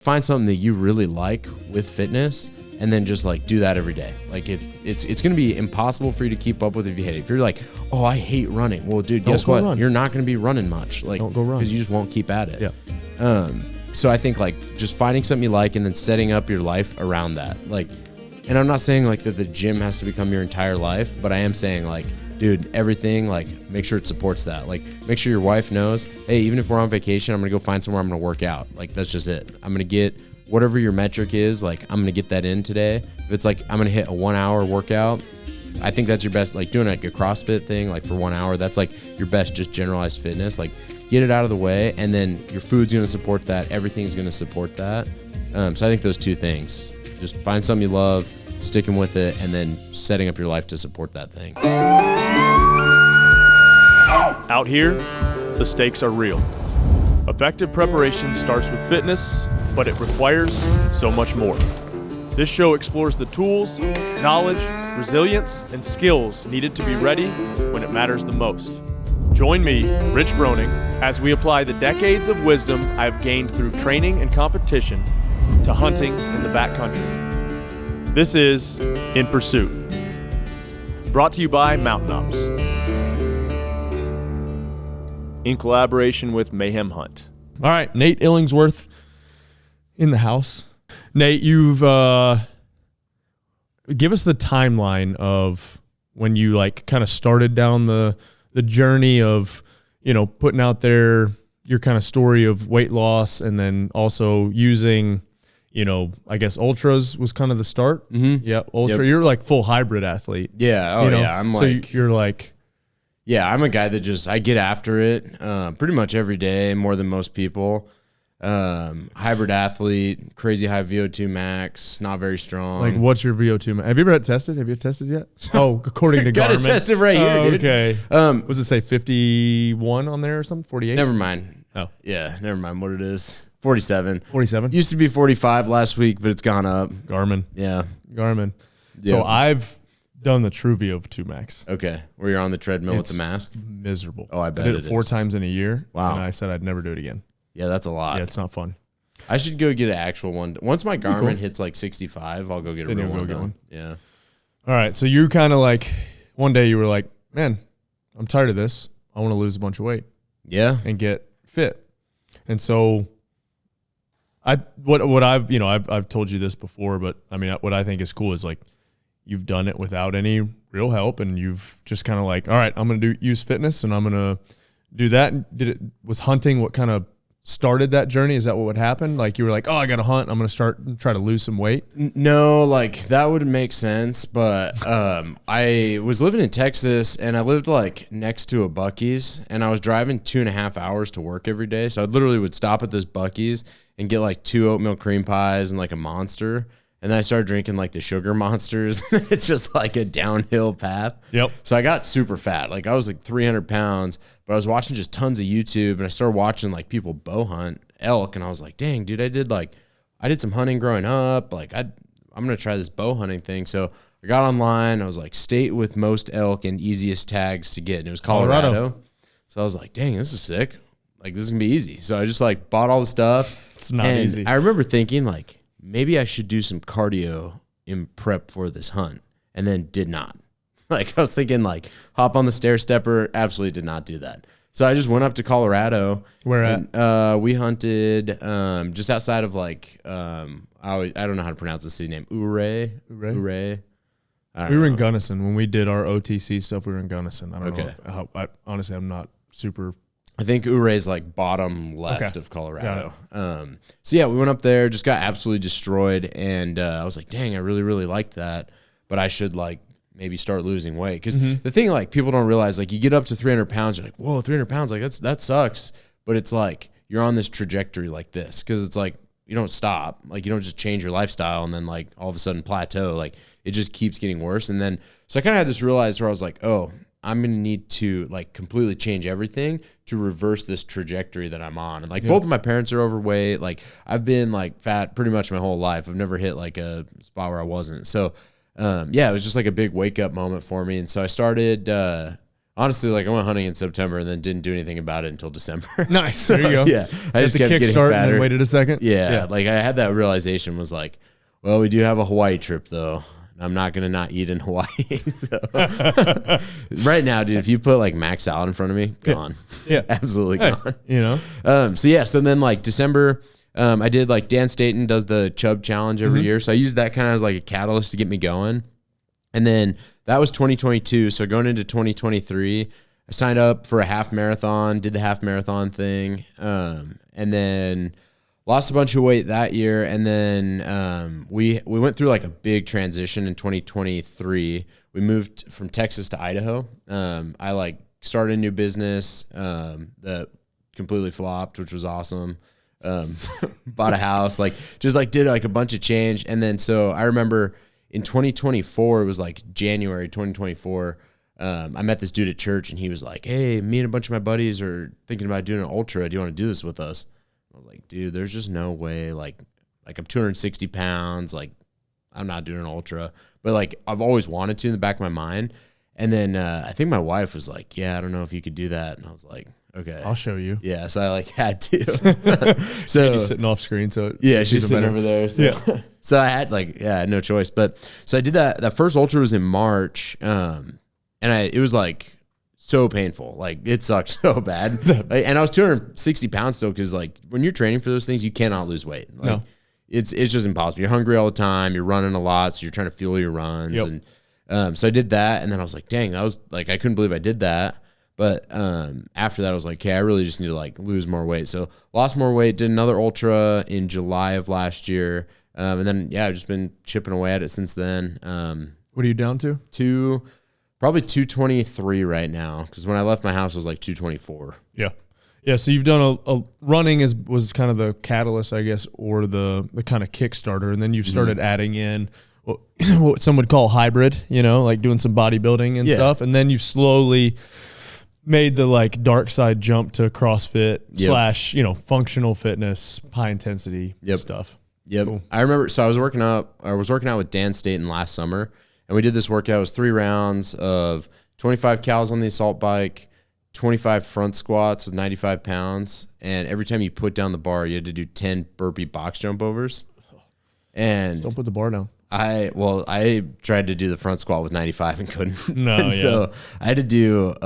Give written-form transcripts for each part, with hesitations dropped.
find something that you really like with fitness and then just like do that every day. Like if it's going to be impossible for you to keep up with if you hate it. If you're like, oh, I hate running. Well, dude, guess what? Run. You're not going to be running much. Like, don't go run. Because you just won't keep at it. Yeah. So I think like just finding something you like and then setting up your life around that. Like, and I'm not saying like that the gym has to become your entire life, but I am saying like, dude, everything, like make sure it supports that. Like make sure your wife knows, hey, even if we're on vacation, I'm going to go find somewhere I'm going to work out. Like that's just it. I'm going to get whatever your metric is, like I'm going to get that in today. If it's like I'm going to hit a 1 hour workout, I think that's your best, like doing like a CrossFit thing, like for 1 hour, that's like your best just generalized fitness. Like get it out of the way and then your food's going to support that. Everything's going to support that. So I think those two things, just find something you love, sticking with it, and then setting up your life to support that thing. Out here, the stakes are real. Effective preparation starts with fitness, but it requires so much more. This show explores the tools, knowledge, resilience, and skills needed to be ready when it matters the most. Join me, Rich Froning, as we apply the decades of wisdom I've gained through training and competition to hunting in the backcountry. This is In Pursuit, brought to you by Mountain Ops, in collaboration with Mayhem Hunt. All right, Nate Illingsworth in the house. Nate, you've give us the timeline of when you like kind of started down the journey of, you know, putting out there your kind of story of weight loss and then also using, you know, I guess ultras was kind of the start. Mm-hmm. Yeah, ultra. Yep. You're like full hybrid athlete. Yeah. Oh, you know? Yeah. I'm so like, you're like, yeah, I'm a guy that just, I get after it pretty much every day, more than most people. Hybrid athlete, crazy high VO2 max, not very strong. Like, what's your VO2 max? Have you ever had tested? Have you tested yet? Oh, according to Garmin. Got it tested right here, dude. Okay. Was it say 51 on there or something? 48? Never mind. Oh. Yeah, never mind what it is. 47. 47? Used to be 45 last week, but it's gone up. Garmin. Yeah. Garmin. Yep. So I've done the true VO2 max. Okay. Where you're on the treadmill with the mask? Miserable. Oh, I bet I did it 4 times in a year. Wow. And I said I'd never do it again. Yeah, that's a lot. Yeah, it's not fun. I should go get an actual one. Once my Garmin hits like 65, I'll go get a real one done. Yeah. All right. So you kind of like, one day you were like, man, I'm tired of this. I want to lose a bunch of weight. Yeah. And get fit. And so what I've told you this before, but I mean, what I think is cool is like, you've done it without any real help and you've just kind of like, all right, I'm going to use fitness and I'm going to do that. Was hunting what kind of started that journey? Is that what would happen? Like you were like, oh, I got to hunt. I'm going to start and try to lose some weight. No, like that would make sense. But I was living in Texas and I lived like next to a Buc-ee's and I was driving 2.5 hours to work every day. So I literally would stop at this Buc-ee's and get like 2 oatmeal cream pies and like a Monster. And then I started drinking like the sugar monsters. It's just like a downhill path. Yep. So I got super fat. Like I was like 300 pounds, but I was watching just tons of YouTube and I started watching like people bow hunt elk. And I was like, dang, dude, I did some hunting growing up. Like I'm going to try this bow hunting thing. So I got online. I was like state with most elk and easiest tags to get. And it was Colorado. So I was like, dang, this is sick. Like this is gonna be easy. So I just like bought all the stuff. It's not easy. I remember thinking like, maybe I should do some cardio in prep for this hunt, and then did not. Like I was thinking like hop on the stair stepper, absolutely did not do that. So I just went up to Colorado. Where at? We hunted just outside of like I don't know how to pronounce the city name. Ouray. We were in Gunnison when we did our OTC stuff. We were in Gunnison. I don't know how, honestly, I'm not super. I think Ouray's like bottom left of Colorado. So yeah, we went up there, just got absolutely destroyed. And I was like, dang, I really, really liked that. But I should like maybe start losing weight. Because the thing like people don't realize, like you get up to 300 pounds, you're like, whoa, 300 pounds, like that sucks. But it's like you're on this trajectory like this. Because it's like you don't stop. Like you don't just change your lifestyle and then like all of a sudden plateau. Like it just keeps getting worse. And then, so I kind of had this realize where I was like, oh, I'm going to need to like completely change everything to reverse this trajectory that I'm on. And like both of my parents are overweight. Like I've been like fat pretty much my whole life. I've never hit like a spot where I wasn't. So yeah, it was just like a big wake up moment for me. And so I started on Honestly, like I went hunting in September and then didn't do anything about it until December. Nice. There you go. Yeah. I just the kept getting kickstart fatter. and then waited a second. Yeah. Like I had that realization was like, well, we do have a Hawaii trip though. I'm not going to not eat in Hawaii. So right now, dude, if you put like mac salad in front of me, gone. Yeah. Absolutely gone. You know? So then like December, I did like Dan Staten does the Chub Challenge every year. So I used that kind of as like a catalyst to get me going. And then that was 2022. So going into 2023, I signed up for a half marathon, did the half marathon thing. And then lost a bunch of weight that year. And then we went through like a big transition in 2023. We moved from Texas to Idaho. I like started a new business that completely flopped, which was awesome. Bought a house, like just like did like a bunch of change. And then, so I remember in 2024, it was like January 2024. I met this dude at church and he was like, hey, me and a bunch of my buddies are thinking about doing an ultra. Do you want to do this with us? I was like, dude, there's just no way. Like I'm 260 pounds. Like I'm not doing an ultra, but like I've always wanted to in the back of my mind. And then I think my wife was like, yeah, I don't know if you could do that. And I was like, okay, I'll show you. Yeah, so I like had to. So She's sitting off screen, so yeah, she's sitting over there. So, Yeah. So I had like I had no choice. But so I did that. That first ultra was in March, and it was like so painful. Like it sucked so bad. Like, and I was 260 pounds still because like when you're training for those things, you cannot lose weight. Like, No. It's just impossible. You're hungry all the time. You're running a lot, so you're trying to fuel your runs. Yep. And so I did that, and then I was like, dang, that was like I couldn't believe I did that. But after that, I was like, okay, I really just need to like lose more weight. So lost more weight, did another ultra in July of last year. And then, yeah, I've just been chipping away at it since then. What are you down to? Probably 223 right now. Because when I left my house, it was like 224. Yeah. Yeah, so you've done a running was kind of the catalyst, I guess, or the kind of Kickstarter. And then you've started adding in what some would call hybrid, you know, like doing some bodybuilding and stuff. And then you've slowly made the like dark side jump to CrossFit / you know, functional fitness, high intensity stuff. Yep. Cool. I remember, so I was working out with Dan Staten last summer, and we did this workout. It was 3 rounds of 25 cals on the assault bike, 25 front squats with 95 pounds. And every time you put down the bar, you had to do 10 burpee box jump overs. And don't put the bar down. I tried to do the front squat with 95 and couldn't. No, and so I had to do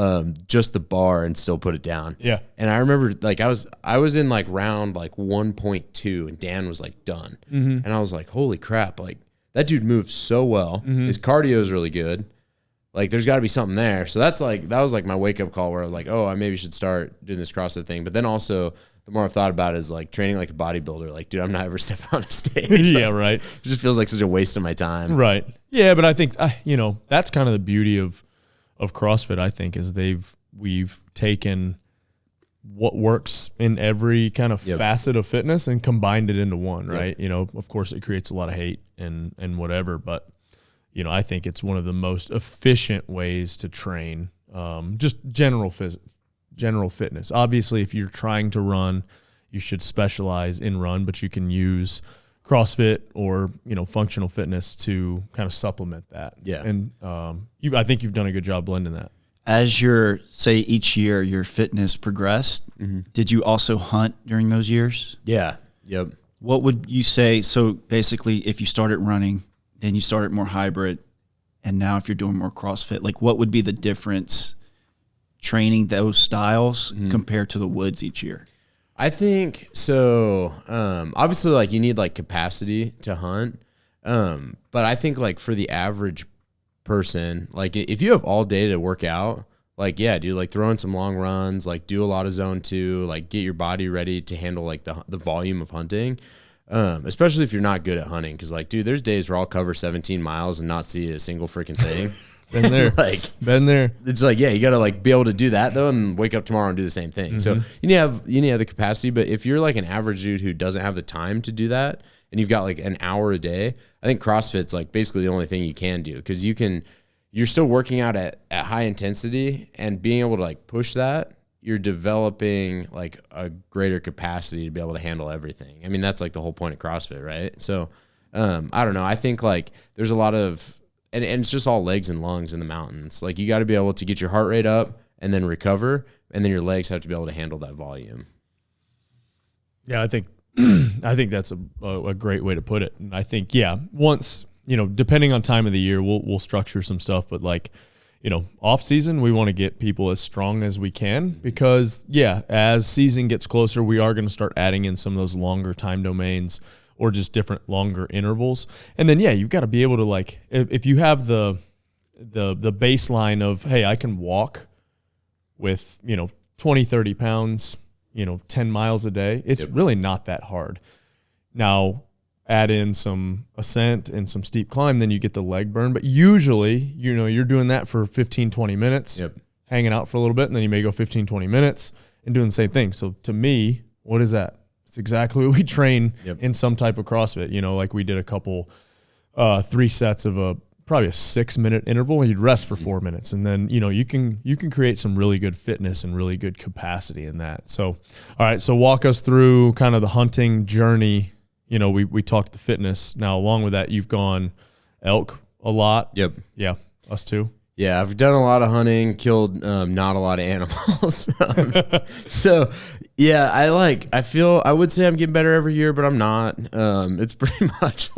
just the bar and still put it down. Yeah. And I remember like I was in like round like 1.2 and Dan was like done. And I was like, holy crap, like that dude moves so well. His cardio is really good. Like there's got to be something there. So that was like my wake up call where I was like, oh, I maybe should start doing this CrossFit thing. But then also the more I've thought about it is like training like a bodybuilder. Like, dude, I'm not ever stepping on a stage. Yeah, like, right. It just feels like such a waste of my time. Right. Yeah, but I think you know, that's kind of the beauty of CrossFit, I think, is we've taken what works in every kind of facet of fitness and combined it into one, right? You know, of course it creates a lot of hate and whatever, but you know, I think it's one of the most efficient ways to train, just general fitness. Obviously, if you're trying to run, you should specialize in run, but you can use CrossFit or, you know, functional fitness to kind of supplement that. Yeah. And I think you've done a good job blending that. As say each year your fitness progressed, did you also hunt during those years? Yeah. Yep. What would you say? So basically, if you started running, then you started more hybrid, and now if you're doing more CrossFit, like what would be the difference training those styles compared to the woods each year? I think so. Obviously, like you need like capacity to hunt, but I think like for the average person, like if you have all day to work out, like yeah, dude, like throw in some long runs, like do a lot of zone 2, like get your body ready to handle like the volume of hunting. Especially if you're not good at hunting, because like, dude, there's days where I'll cover 17 miles and not see a single freaking thing. Been there. Been there. It's like, yeah, you got to like be able to do that though, and wake up tomorrow and do the same thing. So you need to have the capacity. But if you're like an average dude who doesn't have the time to do that, and you've got like an hour a day, I think CrossFit's like basically the only thing you can do, because you're still working out at high intensity, and being able to like push that, you're developing like a greater capacity to be able to handle everything. I mean, that's like the whole point of CrossFit, right? So I don't know. I think like there's a lot of, and it's just all legs and lungs in the mountains. Like you got to be able to get your heart rate up and then recover, and then your legs have to be able to handle that volume. Yeah, I think that's a great way to put it. And I think, once, depending on time of the year, we'll structure some stuff, but like, off season, we want to get people as strong as we can because as season gets closer, we are going to start adding in some of those longer time domains or just different longer intervals. And then, you've got to be able to, like, if you have the baseline of, hey, I can walk with, 20, 30 pounds, 10 miles a day, it's really not that hard. Now, add in some ascent and some steep climb, then you get the leg burn. But usually, you're doing that for 15, 20 minutes, hanging out for a little bit, and then you may go 15, 20 minutes and doing the same thing. So to me, what is that? It's exactly what we train in some type of CrossFit. Like we did a couple, 3 sets of probably a 6-minute interval, and you'd rest for 4 minutes. And then, you can create some really good fitness and really good capacity in that. So, all right, so walk us through kind of the hunting journey. We talked the fitness. Now, along with that, you've gone elk a lot. Yep. Yeah, us too. Yeah, I've done a lot of hunting, killed not a lot of animals. So, I would say I'm getting better every year, but I'm not. It's pretty much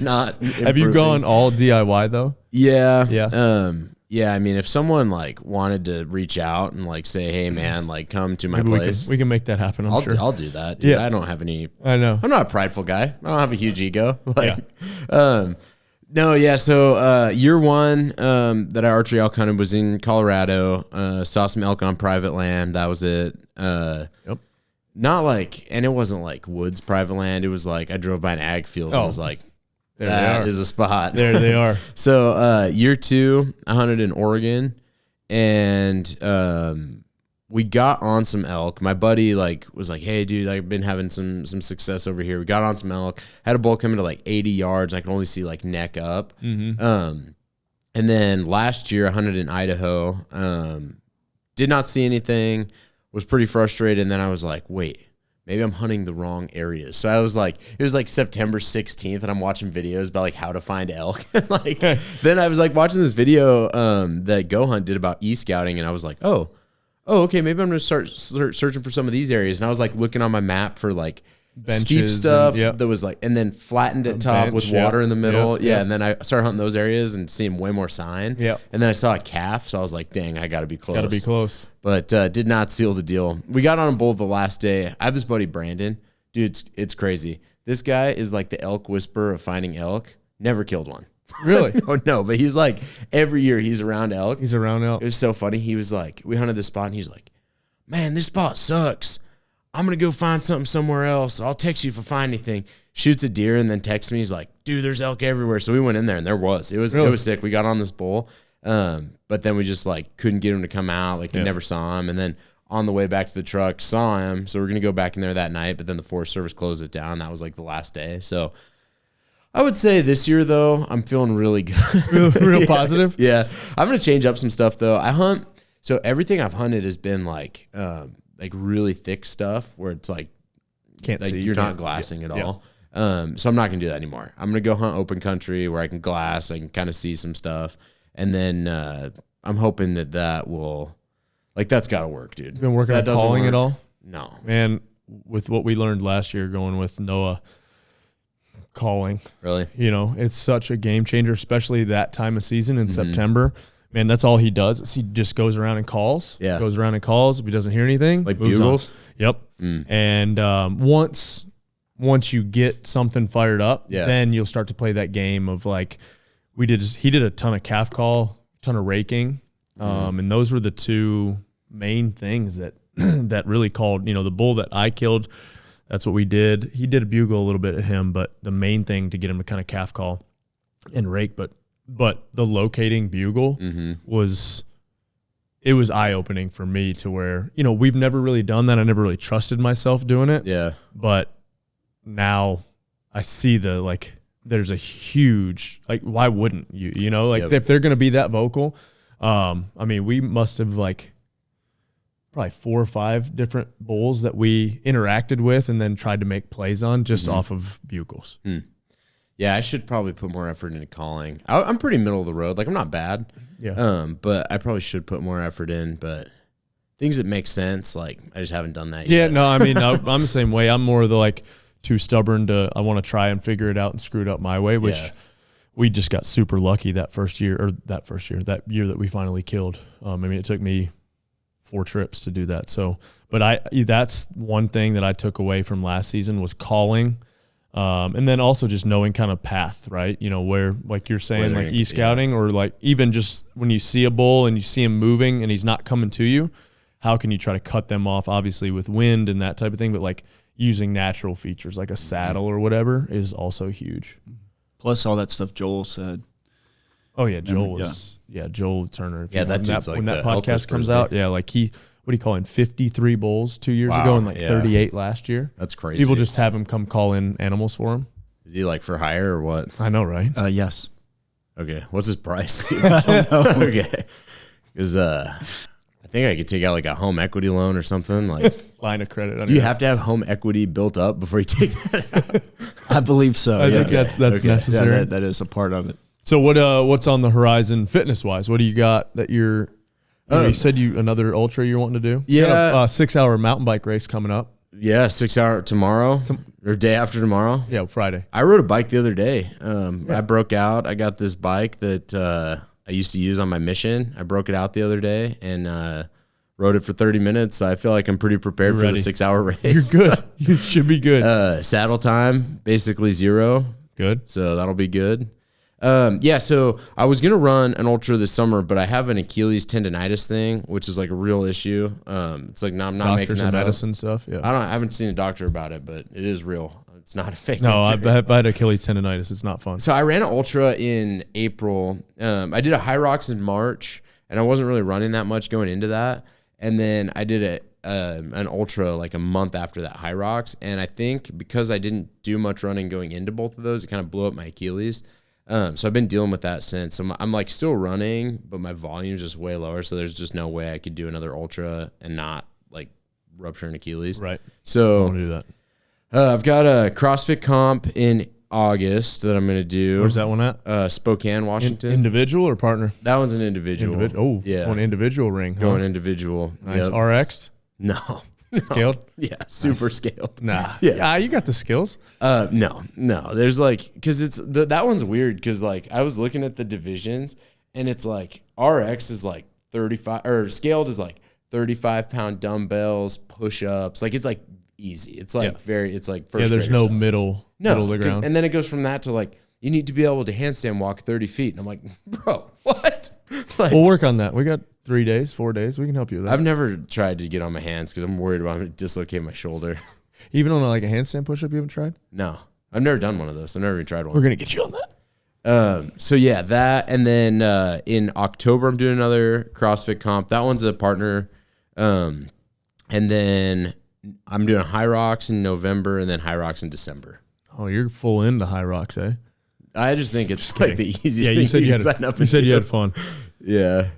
not improving. Have you gone all DIY though? Yeah. Yeah. Yeah, I mean, if someone like wanted to reach out and like say, "Hey, man, like come to my place," we can make that happen. I'm sure. I'll do that. Dude. Yeah. I don't have any. I know. I'm not a prideful guy. I don't have a huge ego. No, yeah. So year one that I archery elk hunted was in Colorado. Saw some elk on private land. That was it. Not like, and it wasn't like woods private land. It was like I drove by an ag field and I was like, that is a spot. There they are. So year two, I hunted in Oregon, and we got on some elk. My buddy was like, "Hey, dude, I've been having some success over here." We got on some elk. Had a bull come into like 80 yards. I could only see like neck up. Mm-hmm. And then last year I hunted in Idaho. Did not see anything. Was pretty frustrated. And then I was like, wait, maybe I'm hunting the wrong areas. So I was like, it was like September 16th, and I'm watching videos about like how to find elk. Then I was like watching this video that Go Hunt did about e-scouting, and I was like, oh, okay, maybe I'm gonna start searching for some of these areas. And I was like looking on my map for like benches, steep stuff that was like, and then flattened at top with water in the middle. And then I started hunting those areas and seeing way more sign. And then I saw a calf, so I was like, dang, I gotta be close. But did not seal the deal. We got on a bull the last day. I have this buddy Brandon, dude. It's crazy. This guy is like the elk whisperer of finding elk. Never killed one. Really? No, but he's like every year he's around elk. He's around elk. It was so funny. He was like, we hunted this spot, and he's like, man, this spot sucks. I'm going to go find something somewhere else. I'll text you if I find anything. Shoots a deer and then texts me. He's like, dude, there's elk everywhere. So we went in there, and there was. It was sick. We got on this bull, but then we just like couldn't get him to come out. Like we never saw him. And then on the way back to the truck, saw him. So we're going to go back in there that night, but then the Forest Service closed it down. That was like the last day. So I would say this year, though, I'm feeling really good. real positive? Yeah. I'm going to change up some stuff, though. I hunt. So everything I've hunted has been like really thick stuff where it's like you're not glassing at all. So I'm not gonna do that anymore. I'm gonna go hunt open country where I can glass, I can kind of see some stuff, and then I'm hoping that will, like, that's got to work, dude. Been working on calling at all? No, man. With what we learned last year, going with Noah, calling, really, it's such a game changer, especially that time of season in September. Man, that's all he does. Is he just goes around and calls. Yeah. Goes around and calls. If he doesn't hear anything, like bugles. Yep. And once you get something fired up, then you'll start to play that game of like he did a ton of calf call, ton of raking. And those were the two main things that that really called, the bull that I killed. That's what we did. He did a bugle a little bit at him, but the main thing to get him to kind of calf call and rake, but the locating bugle was eye-opening for me to where, we've never really done that. I never really trusted myself doing it. Yeah. But now I see there's a huge, why wouldn't you, if they're going to be that vocal, we must have probably 4 or 5 different bulls that we interacted with and then tried to make plays on just off of bugles. Yeah, I should probably put more effort into calling. I'm pretty middle of the road. Like, I'm not bad. Yeah. But I probably should put more effort in. But things that make sense, like, I just haven't done that Yeah, yet. no, I mean, I'm the same way. I'm more of the, like, too stubborn to, I want to try and figure it out and screw it up my way, which we just got super lucky that year that we finally killed. I mean, it took me 4 trips to do that. So, but that's one thing that I took away from last season was calling. And then also just knowing kind of path, right? You know, where, like you're saying, like e-scouting or like even just when you see a bull and you see him moving and he's not coming to you, how can you try to cut them off, obviously with wind and that type of thing, but like using natural features like a saddle or whatever is also huge. Plus all that stuff Joel said. Oh yeah, Joel Joel Turner. Yeah, that dude's when like that podcast comes out, like what do you call him? 53 bulls 2 years ago and like 38 last year. That's crazy. People just have him come call in animals for him. Is he like for hire or what? I know, right? Yes. Okay. What's his price? Okay. Because I think I could take out like a home equity loan or something. Like, Line of credit. do you have to have home equity built up before you take that out? I believe so. I think that's Okay. necessary. Yeah, that is a part of it. So what's on the horizon fitness wise? What do you got that you're? You said another ultra you're wanting to do. Yeah. You got a 6-hour mountain bike race coming up. Yeah, 6 hour tomorrow or day after tomorrow. Yeah, Friday. I rode a bike the other day. I broke out. I got this bike that I used to use on my mission. I broke it out the other day and rode it for 30 minutes. So I feel like I'm pretty prepared for the 6 hour race. You're good. You should be good. Saddle time, basically 0. Good. So that'll be good. So I was going to run an ultra this summer, but I have an Achilles tendonitis thing, which is like a real issue. It's like, no, I'm not making that medicine up. stuff. Yeah. I haven't seen a doctor about it, but it is real. It's not a fake. No, I injury. had Achilles tendonitis. It's not fun. So I ran an ultra in April. I did a high rocks in March, and I wasn't really running that much going into that. And then I did an ultra like a month after that high rocks. And I think because I didn't do much running going into both of those, it kind of blew up my Achilles. So I've been dealing with that since. I'm like still running, but my volume's just way lower. So there's just no way I could do another ultra and not like rupture an Achilles. Right. So Don't do that. I've got a CrossFit comp in August that I'm going to do. Where's that one at? Spokane, Washington. Individual or partner? That one's an individual. Yeah. An individual ring. Going individual. Nice. Yep. RX? No. Scaled? Yeah, super scaled. Nah. Yeah. You got the skills. No. There's like, because it's that one's weird because like I was looking at the divisions and it's like RX is like 35 or scaled is like 35-pound dumbbells, push-ups. Like it's like easy. It's like it's like first. Yeah, there's no middle of the ground. And then it goes from that to like you need to be able to handstand walk 30 feet. And I'm like, bro, what? Like, We'll work on that. We got 3 days, 4 days. We can help you with that. I've never tried to get on my hands because I'm worried about I'm going to dislocate my shoulder. Even on like a handstand push-up, you haven't tried? No, I've never done one of those. I've never even tried one. We're gonna get you on that. So yeah, that, and then in October I'm doing another CrossFit comp. That one's a partner, and then I'm doing High Rocks in November, and then High Rocks in December. Oh, you're full into high rocks, eh? I just think it's like the easiest Yeah, thing you said you can sign up and said you do. had fun. Yeah.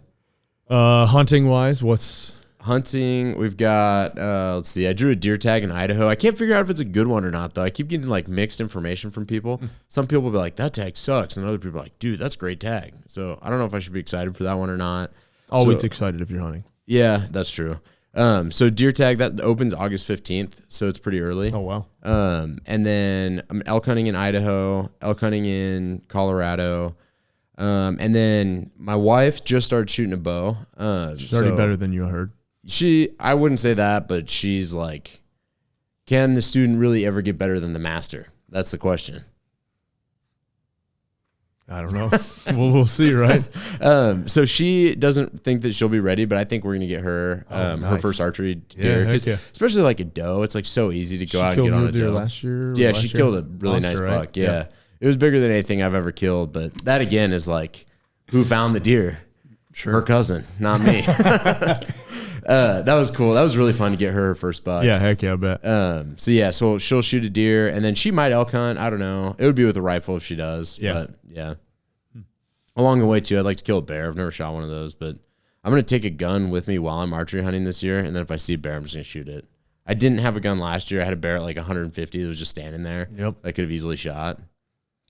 Hunting wise, what's Hunting, we've got, let's see, I drew a deer tag in Idaho. I can't figure out if it's a good one or not, though. I keep getting, like, mixed information from people. Some people will be like, that tag sucks, and other people are like, dude, that's a great tag. So I don't know if I should be excited for that one or not. always So, excited if you're hunting? yeah, that's true. So deer tag, that opens August 15th, so it's pretty early. Oh wow. And then I'm elk hunting in Idaho, elk hunting in Colorado. And then my wife just started shooting a bow. She's already better than you, I heard. I wouldn't say that, but she's like, can the student really ever get better than the master? That's the question. I don't know. We'll see, right? So she doesn't think that she'll be ready, but I think we're gonna get her her nice. first archery deer. heck 'Cause yeah. especially like a doe, it's like so easy to go out and Killed get on your a deer doe. last year. Yeah, last she year? killed a really Monster, nice right? buck. Yeah. It was bigger than anything I've ever killed, but that again is like, who found the deer? Sure. Her cousin, not me. That was cool. That was really fun to get her first buck. Yeah, heck yeah, I bet. So she'll shoot a deer, and then she might elk hunt. I don't know. It would be with a rifle if she does. Yeah. But yeah. Along the way too, I'd like to kill a bear. I've never shot one of those, but I'm gonna take a gun with me while I'm archery hunting this year, and then if I see a bear, I'm just gonna shoot it. I didn't have a gun last year. I had a bear at like 150 that was just standing there. Yep. I could have easily shot.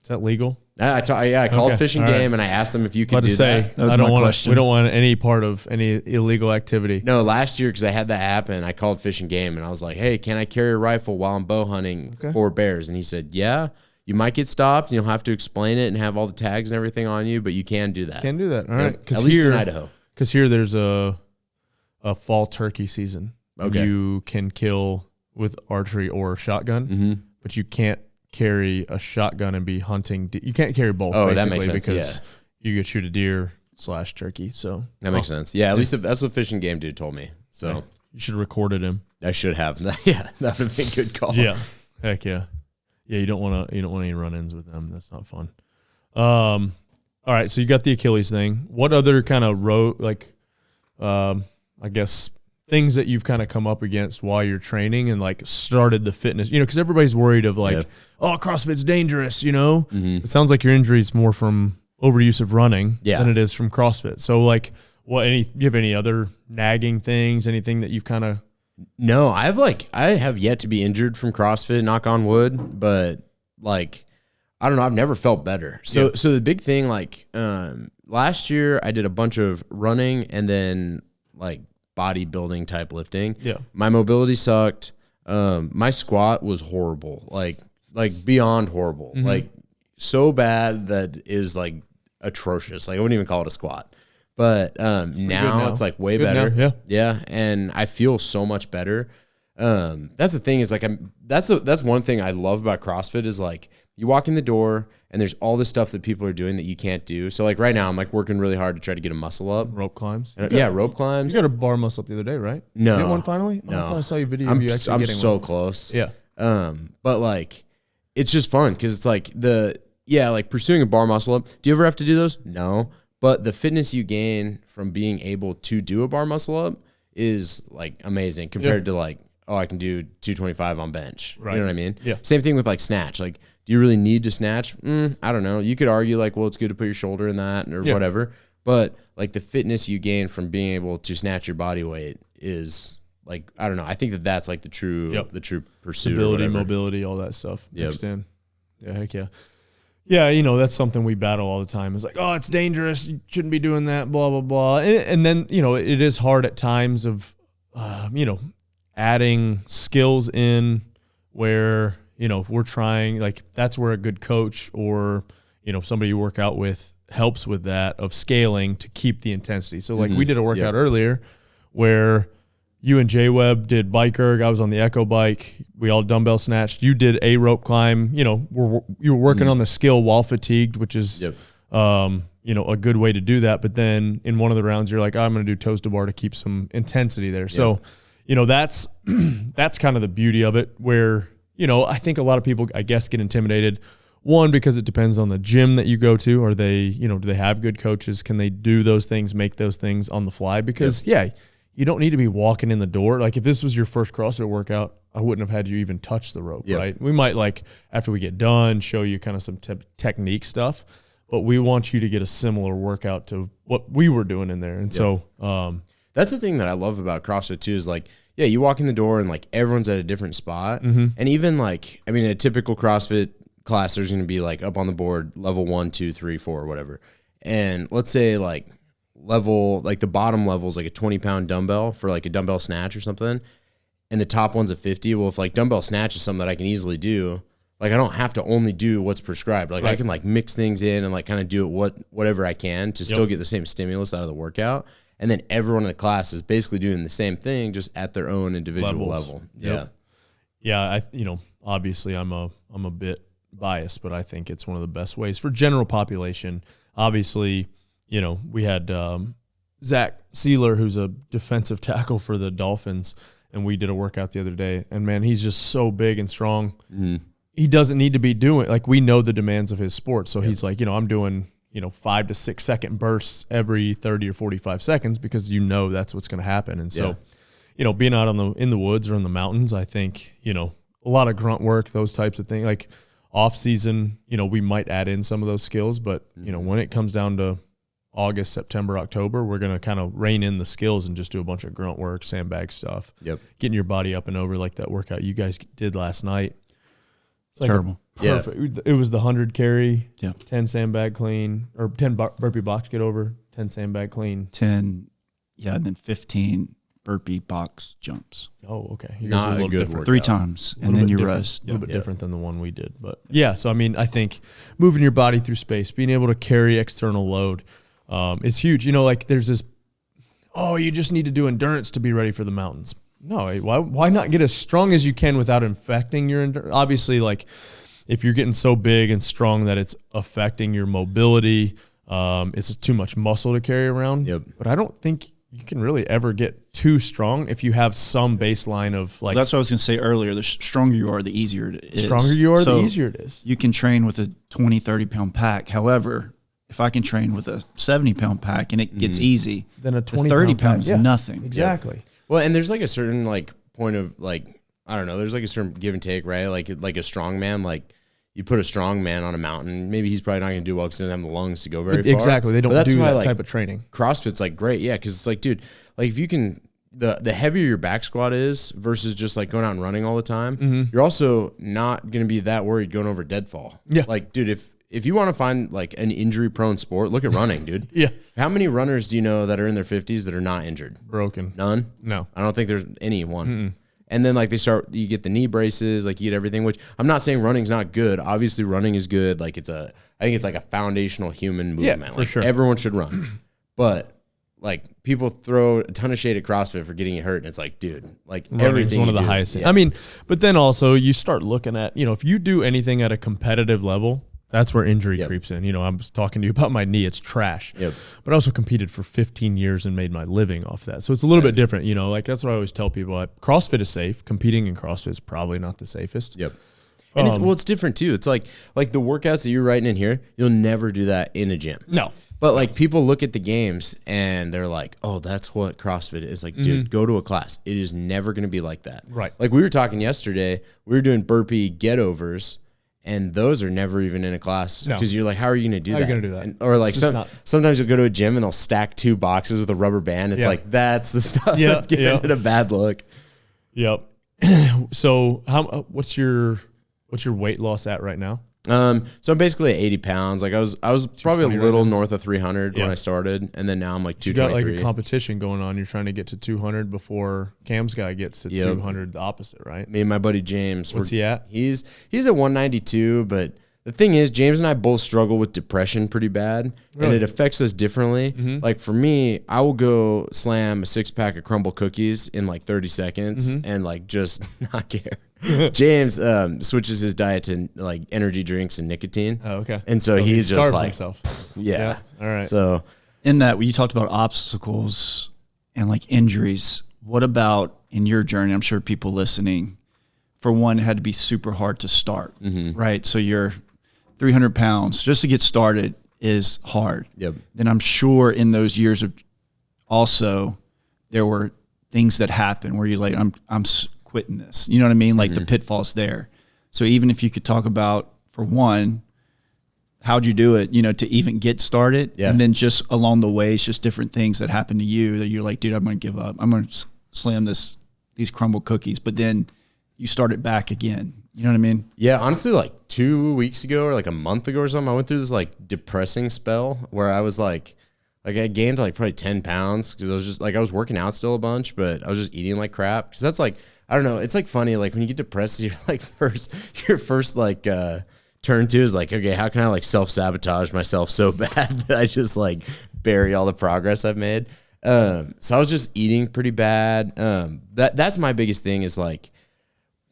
Is that legal? I called Okay, Fishing all right. Game and I asked them if you could About do to say, that. That was I don't my want question. we don't want any part of any illegal activity. No, last year because I had that happen, I called Fishing Game and I was like, "Hey, can I carry a rifle while I'm bow hunting for bears?" And he said, "Yeah, you might get stopped and you'll have to explain it and have all the tags and everything on you, but you can do that." Can't do that. All right, At least in Idaho. Because here there's a fall turkey season. Okay. You can kill with archery or shotgun, but you can't carry a shotgun and be hunting. You can't carry both. Oh, basically, that makes sense, because you could shoot a deer / turkey. So That makes sense. Yeah, at least that's what Fishing Game dude told me. So you should have recorded him. I should have. Yeah, that would have been a good call. Yeah, heck yeah, yeah. You don't want any run-ins with them. That's not fun. All right, so you got the Achilles thing. What other kind of I guess things that you've kind of come up against while you're training and like started the fitness, because everybody's worried of like, oh, CrossFit's dangerous, It sounds like your injury is more from overuse of running than it is from CrossFit. So like, do you have any other nagging things, anything that you've kind of? No, I have yet to be injured from CrossFit, knock on wood, but like, I don't know, I've never felt better. So the big thing, like, last year I did a bunch of running and then like bodybuilding type lifting. Yeah. My mobility sucked. My squat was horrible. Like beyond horrible. Like so bad that is like atrocious. Like I wouldn't even call it a squat. But now it's like way better. Now, yeah. And I feel so much better. That's the thing is like that's one thing I love about CrossFit is like you walk in the door and there's all this stuff that people are doing that you can't do. So like right now I'm like working really hard to try to get a muscle up. Rope climbs. Rope climbs. You got a bar muscle up the other day, right? No. You get one finally? No. I thought I saw your video I'm of you actually getting so one. close. Yeah. But like it's just fun because it's like like pursuing a bar muscle up. Do you ever have to do those? No. But the fitness you gain from being able to do a bar muscle up is like amazing compared to like, oh, I can do 225 on bench. Right. You know what I mean? Yeah. Same thing with like snatch. Like, do you really need to snatch? I don't know. You could argue like, well, it's good to put your shoulder in that or whatever. But like the fitness you gain from being able to snatch your body weight is like, I don't know. I think that's like the true pursuit. Stability, mobility, all that stuff mixed in. Yeah, heck yeah. Yeah, that's something we battle all the time. It's like, oh, it's dangerous. You shouldn't be doing that, blah, blah, blah. And then, it is hard at times of, adding skills in where, if we're trying, like that's where a good coach or, somebody you work out with helps with that of scaling to keep the intensity. So like we did a workout earlier where you and J-Web did bike erg. I was on the Echo bike. We all dumbbell snatched. You did a rope climb. You were working on the skill while fatigued, which is, a good way to do that. But then in one of the rounds, you're like, I'm going to do toes to bar to keep some intensity there. So, that's kind of the beauty of it where, I think a lot of people, I guess, get intimidated. One, because it depends on the gym that you go to. Are they, do they have good coaches? Can they do those things, make those things on the fly? Because, you don't need to be walking in the door. Like if this was your first CrossFit workout, I wouldn't have had you even touch the rope, right? We might like, after we get done, show you kind of some technique stuff, but we want you to get a similar workout to what we were doing in there. And so that's the thing that I love about CrossFit too is like, you walk in the door and like everyone's at a different spot. And even like, I mean, a typical CrossFit class, there's going to be like up on the board, level 1, 2, 3, 4, whatever. And let's say like, level, like the bottom level is like a 20-pound dumbbell for like a dumbbell snatch or something, and the top one's a 50. Well, if like dumbbell snatch is something that I can easily do, like I don't have to only do what's prescribed. Like I can like mix things in and like kind of do it whatever I can to still get the same stimulus out of the workout. And then everyone in the class is basically doing the same thing, just at their own individual level. Yeah. Obviously I'm a bit biased, but I think it's one of the best ways for general population. Obviously, we had Zach Sealer, who's a defensive tackle for the Dolphins, and we did a workout the other day. And, man, he's just so big and strong. He doesn't need to be doing – like, we know the demands of his sport. So he's like, I'm doing, 5 to 6 second bursts every 30 or 45 seconds because that's what's going to happen. And so, being out in the woods or in the mountains, I think, a lot of grunt work, those types of things. Like, off season, we might add in some of those skills. But, when it comes down to – August, September, October, we're going to kind of rein in the skills and just do a bunch of grunt work, sandbag stuff. Getting your body up and over like that workout you guys did last night. It's like terrible. Yeah. perfect. It was the 100 carry, Yeah. 10 sandbag clean, or 10 burpee box get over, 10 sandbag clean. 10, yeah, and then 15 burpee box jumps. Oh, okay. You Not guys are a little good different. 3 times, A and little then bit you different- rest. A little bit Yeah. different than the one we did. But yeah, so I mean, I think moving your body through space, being able to carry external load is huge. You know, like there's this, oh, you just need to do endurance to be ready for the mountains. No, why not get as strong as you can without infecting your endurance? Obviously, like if you're getting so big and strong that it's affecting your mobility, it's too much muscle to carry around. Yep. But I don't think you can really ever get too strong if you have some baseline of like. That's what I was going to say earlier. The stronger you are, the easier it is. Stronger you are, So the easier it is. you can train with a 20, 30-pound pack. However, if I can train with a 70-pound pack and it gets easy, Then a the 20 30-pound is pack, yeah. nothing. Exactly. Well, and there's like a certain like point of like, I don't know, there's like a certain give and take, right? Like a strong man, like you put a strong man on a mountain, maybe he's probably not going to do well because he doesn't have the lungs to go very far. Exactly. They don't But that's do why, that like, type of training. CrossFit's like great, yeah, because it's like, dude, like if you can, the heavier your back squat is versus just like going out and running all the time, you're also not going to be that worried going over deadfall. Yeah. Like, dude, if you want to find like an injury prone sport, look at running, dude. Yeah. How many runners do you know that are in their 50s that are not injured? Broken. None? No. I don't think there's anyone. And then like you get the knee braces, like you get everything, which I'm not saying running's not good. Obviously running is good. Like I think it's like a foundational human movement. for like sure. everyone should run. But like people throw a ton of shade at CrossFit for getting hurt. And it's like, dude, like Running is everything one of you the do- highest. yeah. I mean, but then also you start looking at, if you do anything at a competitive level, that's where injury Yep. creeps in. I was talking to you about my knee. It's trash. Yep. But I also competed for 15 years and made my living off that. So it's a little bit different. Like that's what I always tell people. CrossFit is safe. Competing in CrossFit is probably not the safest. Yep. And it's different too. It's like the workouts that you're writing in here, you'll never do that in a gym. No. But like people look at the games and they're like, oh, that's what CrossFit is. Like, dude, go to a class. It is never going to be like that. Right. Like we were talking yesterday, we were doing burpee get-overs and those are never even in a class No. because you're like, how are you going to do How are that? you gonna do that? And, or like It's just not- sometimes you'll go to a gym and they'll stack 2 boxes with a rubber band. It's Yeah. like, that's the stuff Yeah, that's giving yeah. it a bad look. Yep. So what's your weight loss at right now? So I'm basically at 80 pounds. Like I was probably a 220 little right now? north of 300 when Yeah. I started. And then now I'm like You got like 223. a competition going on. You're trying to get to 200 before Cam's guy gets to Yep. 200, the opposite, right? Me and my buddy James. What's he at? He's at 192, but the thing is, James and I both struggle with depression pretty bad, Really? and it affects us differently. Like for me, I will go slam a 6-pack of crumble cookies in like 30 seconds and like just not care. James switches his diet to like energy drinks and nicotine. Oh, okay. And so he he's just starves like, himself. yeah. All right. So In that, when you talked about obstacles and like injuries, what about in your journey? I'm sure people listening, for one, it had to be super hard to start, right? So you're 300 pounds just to get started is hard. Yep. Then I'm sure in those years of also there were things that happened where you're like, I'm quitting this. You know what I mean? Like the pitfalls there. So even if you could talk about, for one, how'd you do it, to even get started? Yeah. And then just along the way, it's just different things that happen to you that you're like, dude, I'm going to give up. I'm going to slam these crumble cookies. But then you start it back again. You know what I mean? yeah, honestly, like 2 weeks ago or like a month ago or something, I went through this like depressing spell where I was like I gained like probably 10 pounds because I was just like, I was working out still a bunch, but I was just eating like crap. Cause that's like, I don't know. It's like funny. Like when you get depressed, you're like your first like, turn to is like, okay, how can I like self-sabotage myself so bad that I just like bury all the progress I've made? So I was just eating pretty bad. That's my biggest thing is like,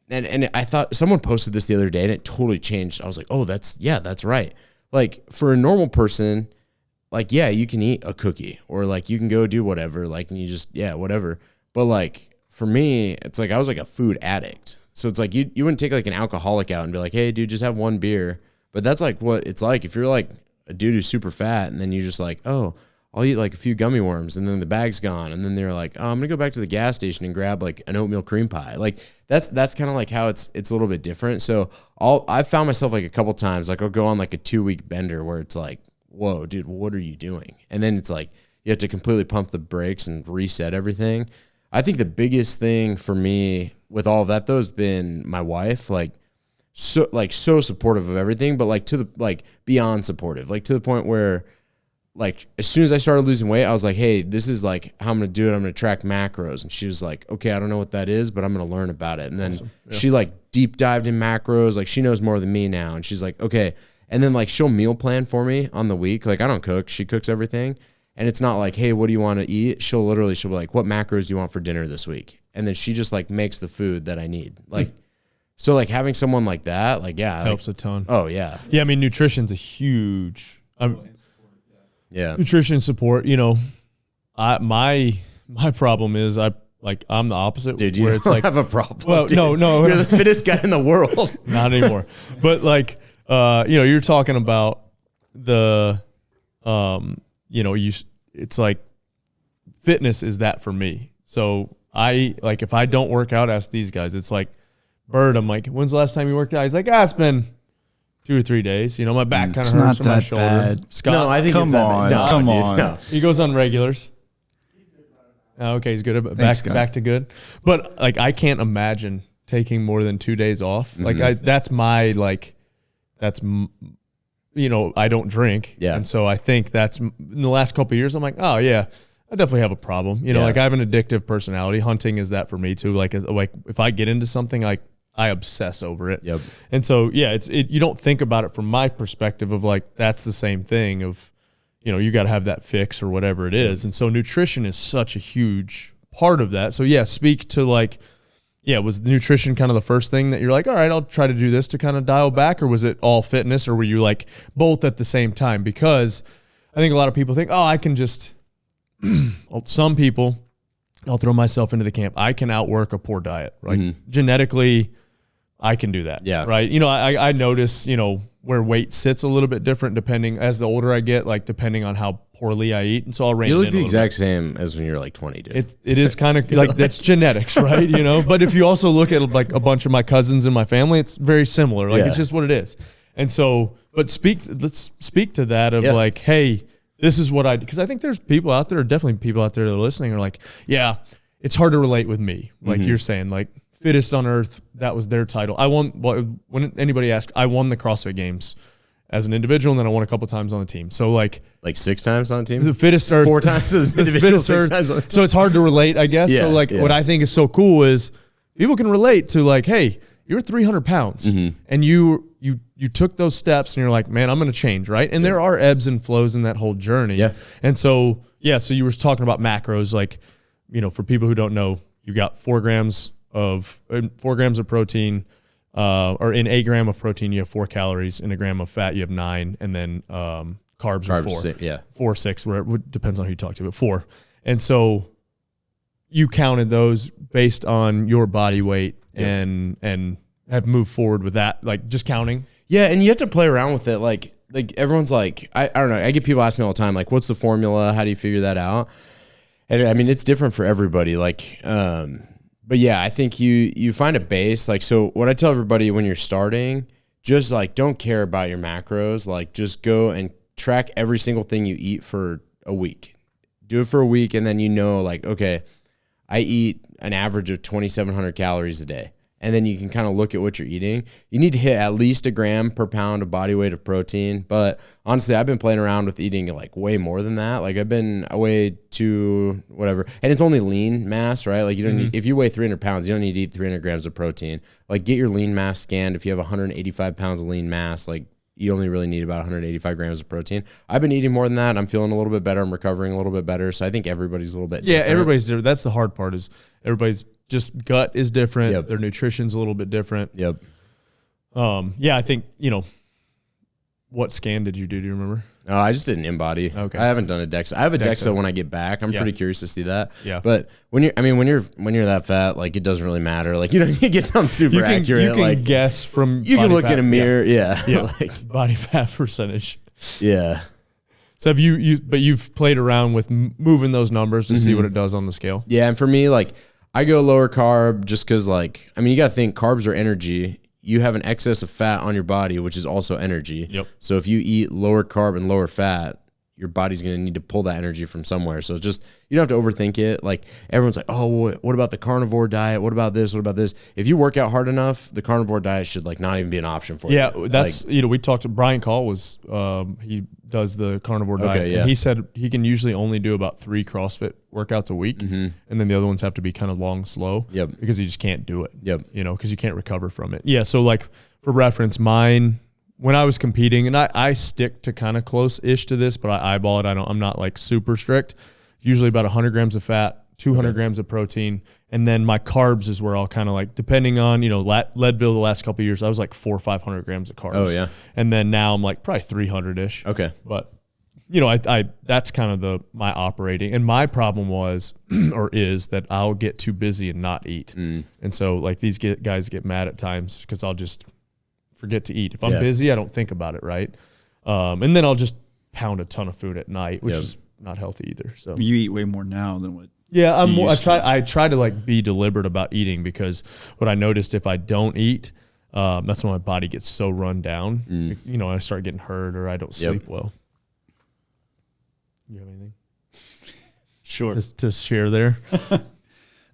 and I thought someone posted this the other day and it totally changed. I was like, oh, that's right. Like for a normal person, like, yeah, you can eat a cookie or like you can go do whatever, like, and you just, yeah, whatever. But like for me, it's like I was like a food addict. So it's like you wouldn't take like an alcoholic out and be like, hey, dude, just have one beer. But that's like what it's like if you're like a dude who's super fat and then you're just like, oh, I'll eat like a few gummy worms and then the bag's gone. And then they're like, oh, I'm gonna go back to the gas station and grab like an oatmeal cream pie. Like that's kind of like how it's a little bit different. So I've found myself like a couple times, like I'll go on like a 2-week bender where it's like, whoa, dude, what are you doing? And then it's like, you have to completely pump the brakes and reset everything. I think the biggest thing for me with all of that though has been my wife. Like so supportive of everything, but like to the like beyond supportive, like to the point where like as soon as I started losing weight, I was like, hey, this is like how I'm gonna do it. I'm gonna track macros. And she was like, okay, I don't know what that is, but I'm gonna learn about it. And then she like deep dived in macros. Like she knows more than me now. And she's like, okay. And then like she'll meal plan for me on the week. Like I don't cook. She cooks everything. And it's not like, hey, what do you want to eat? She'll be like, what macros do you want for dinner this week? And then she just like makes the food that I need. Like, so like having someone like that, like, yeah. Helps like, a ton. Oh yeah. Yeah. I mean, nutrition's a huge, Yeah. nutrition support, you know, my problem is I'm the opposite. Dude, you where don't it's like, have a problem. well, dude. no. You're the fittest guy in the world. Not anymore. But like, you know, you're talking about the, you know, it's like fitness is that for me. So if I don't work out, ask these guys. It's like Bird. I'm like, when's the last time you worked out? He's like, it's been 2 or 3 days. You know, my back kind of hurts from my shoulder. Bad. Scott, No, I think come it's that on, bad. No, come dude, on. no. he goes on regulars. Oh, okay, he's good. Back to good. But like, I can't imagine taking more than 2 days off. Like that's you know, I don't drink. Yeah. And so I think that's in the last couple of years, I'm like, oh yeah, I definitely have a problem. You know, Yeah. like I have an addictive personality. Hunting is that for me too. Like if I get into something, like I obsess over it. Yep. And so, yeah, you don't think about it from my perspective of like, that's the same thing of, you know, you got to have that fix or whatever it is. And so nutrition is such a huge part of that. So yeah, speak to like, yeah, was nutrition kind of the first thing that you're like, all right, I'll try to do this to kind of dial back, or was it all fitness, or were you like both at the same time? Because I think a lot of people think, oh, I can just, well, some people, I'll throw myself into the camp, I can outwork a poor diet, right? Genetically, I can do that. Yeah. Right. You know, I notice, you know, where weight sits a little bit different depending as the older I get, like depending on how poorly I eat. And so I'll rein You it look in the a little exact same as when you're like 20, dude. it is kind of like that's genetics, right? You know, but if you also look at like a bunch of my cousins in my family, it's very similar. Like it's just what it is. And so, but let's speak to that of like, hey, this is what because I think there's people out there, definitely people out there that are listening are like, yeah, it's hard to relate with me. Like you're saying, like fittest on earth, that was their title. I won, when anybody asks, I won the CrossFit Games as an individual, and then I won a couple times on the team. So like 6 times on the team? The fittest earth. 4 times as an individual, 6 times on the team. So it's hard to relate, I guess. So like what I think is so cool is people can relate to like, hey, you're 300 pounds and you took those steps and you're like, man, I'm going to change, right? And there are ebbs and flows in that whole journey. Yeah. And so, so you were talking about macros, like, you know, for people who don't know, you got 4 grams of protein, or in a gram of protein, you have 4 calories. In a gram of fat, you have 9. And then carbs are 4. 6, 4, 6, where it depends on who you talk to, but 4. And so you counted those based on your body weight and have moved forward with that, like just counting. Yeah, and you have to play around with it. Like everyone's like, I don't know. I get people ask me all the time, like, what's the formula? How do you figure that out? And I mean, it's different for everybody. Like, but yeah, I think you find a base. Like, so what I tell everybody when you're starting, just like, don't care about your macros. Like, just go and track every single thing you eat for a week. Do it for a week, and then you know, like, okay, I eat an average of 2,700 calories a day. And then you can kind of look at what you're eating. You need to hit at least a gram per pound of body weight of protein. But honestly, I've been playing around with eating like way more than that. Like I've been way to whatever. And it's only lean mass, right? Like you don't need, if you weigh 300 pounds, you don't need to eat 300 grams of protein. Like get your lean mass scanned. If you have 185 pounds of lean mass, like you only really need about 185 grams of protein. I've been eating more than that. I'm feeling a little bit better. I'm recovering a little bit better. So I think everybody's a little bit different. Everybody's different. That's the hard part is everybody's just gut is different. Yep. Their nutrition's a little bit different. Yep. I think, you know, what scan did you do? Do you remember? Oh, I just did an InBody. Okay. I haven't done a DEXA. I have a DEXA when I get back. I'm pretty curious to see that. Yeah. But when you're that fat, like it doesn't really matter. Like you don't need to get something super accurate. You can like guess from you can look fat. in a mirror. Yeah. Like body fat percentage. Yeah. So have you've played around with moving those numbers to see what it does on the scale? Yeah. And for me, like I go lower carb just because like, I mean, you got to think carbs are energy. You have an excess of fat on your body, which is also energy. Yep. So if you eat lower carb and lower fat, your body's going to need to pull that energy from somewhere. So just, you don't have to overthink it. Like everyone's like, oh, what about the carnivore diet? What about this? What about this? If you work out hard enough, the carnivore diet should like not even be an option for you. Yeah, that's, we talked to Brian Call was, he does the carnivore diet. Yeah. And he said he can usually only do about 3 CrossFit workouts a week. And then the other ones have to be kind of long, slow. Yep. Because he just can't do it. Yep. Because you can't recover from it. Yeah. So like for reference, mine, when I was competing, and I stick to kind of close-ish to this, but I eyeball it. I'm not like super strict. Usually about 100 grams of fat, 200 grams of protein, and then my carbs is where I'll kind of like, depending on, Leadville the last couple of years, I was like 400 or 500 grams of carbs. Oh, yeah. And then now I'm like probably 300-ish. Okay. But, I that's kind of my operating. And my problem was, or is, that I'll get too busy and not eat. And so like these guys get mad at times because I'll just forget to eat. If I'm busy, I don't think about it, right? And then I'll just pound a ton of food at night, which is not healthy either. So You eat way more now than what. yeah, I try to like be deliberate about eating, because what I noticed, if I don't eat, that's when my body gets so run down. I start getting hurt or I don't sleep well. You have anything? Sure. To share there?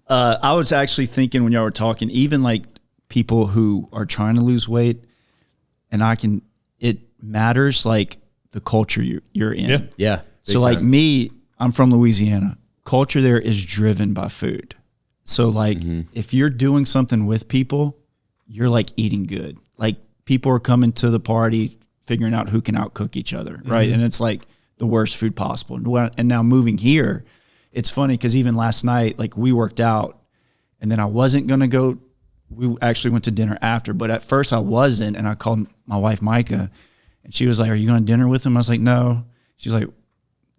I was actually thinking when y'all were talking, even like people who are trying to lose weight, and it matters like the culture you're in. Yeah. Yeah. So like me, I'm from Louisiana. Culture there is driven by food. So like if you're doing something with people, you're like eating good. Like people are coming to the party, figuring out who can outcook each other, right? And it's like the worst food possible. And now moving here, it's funny because even last night, like we worked out, and then I wasn't going to go. We actually went to dinner after, but at first I wasn't. And I called my wife, Micah, and she was like, "Are you going to dinner with him?" I was like, "No." She's like,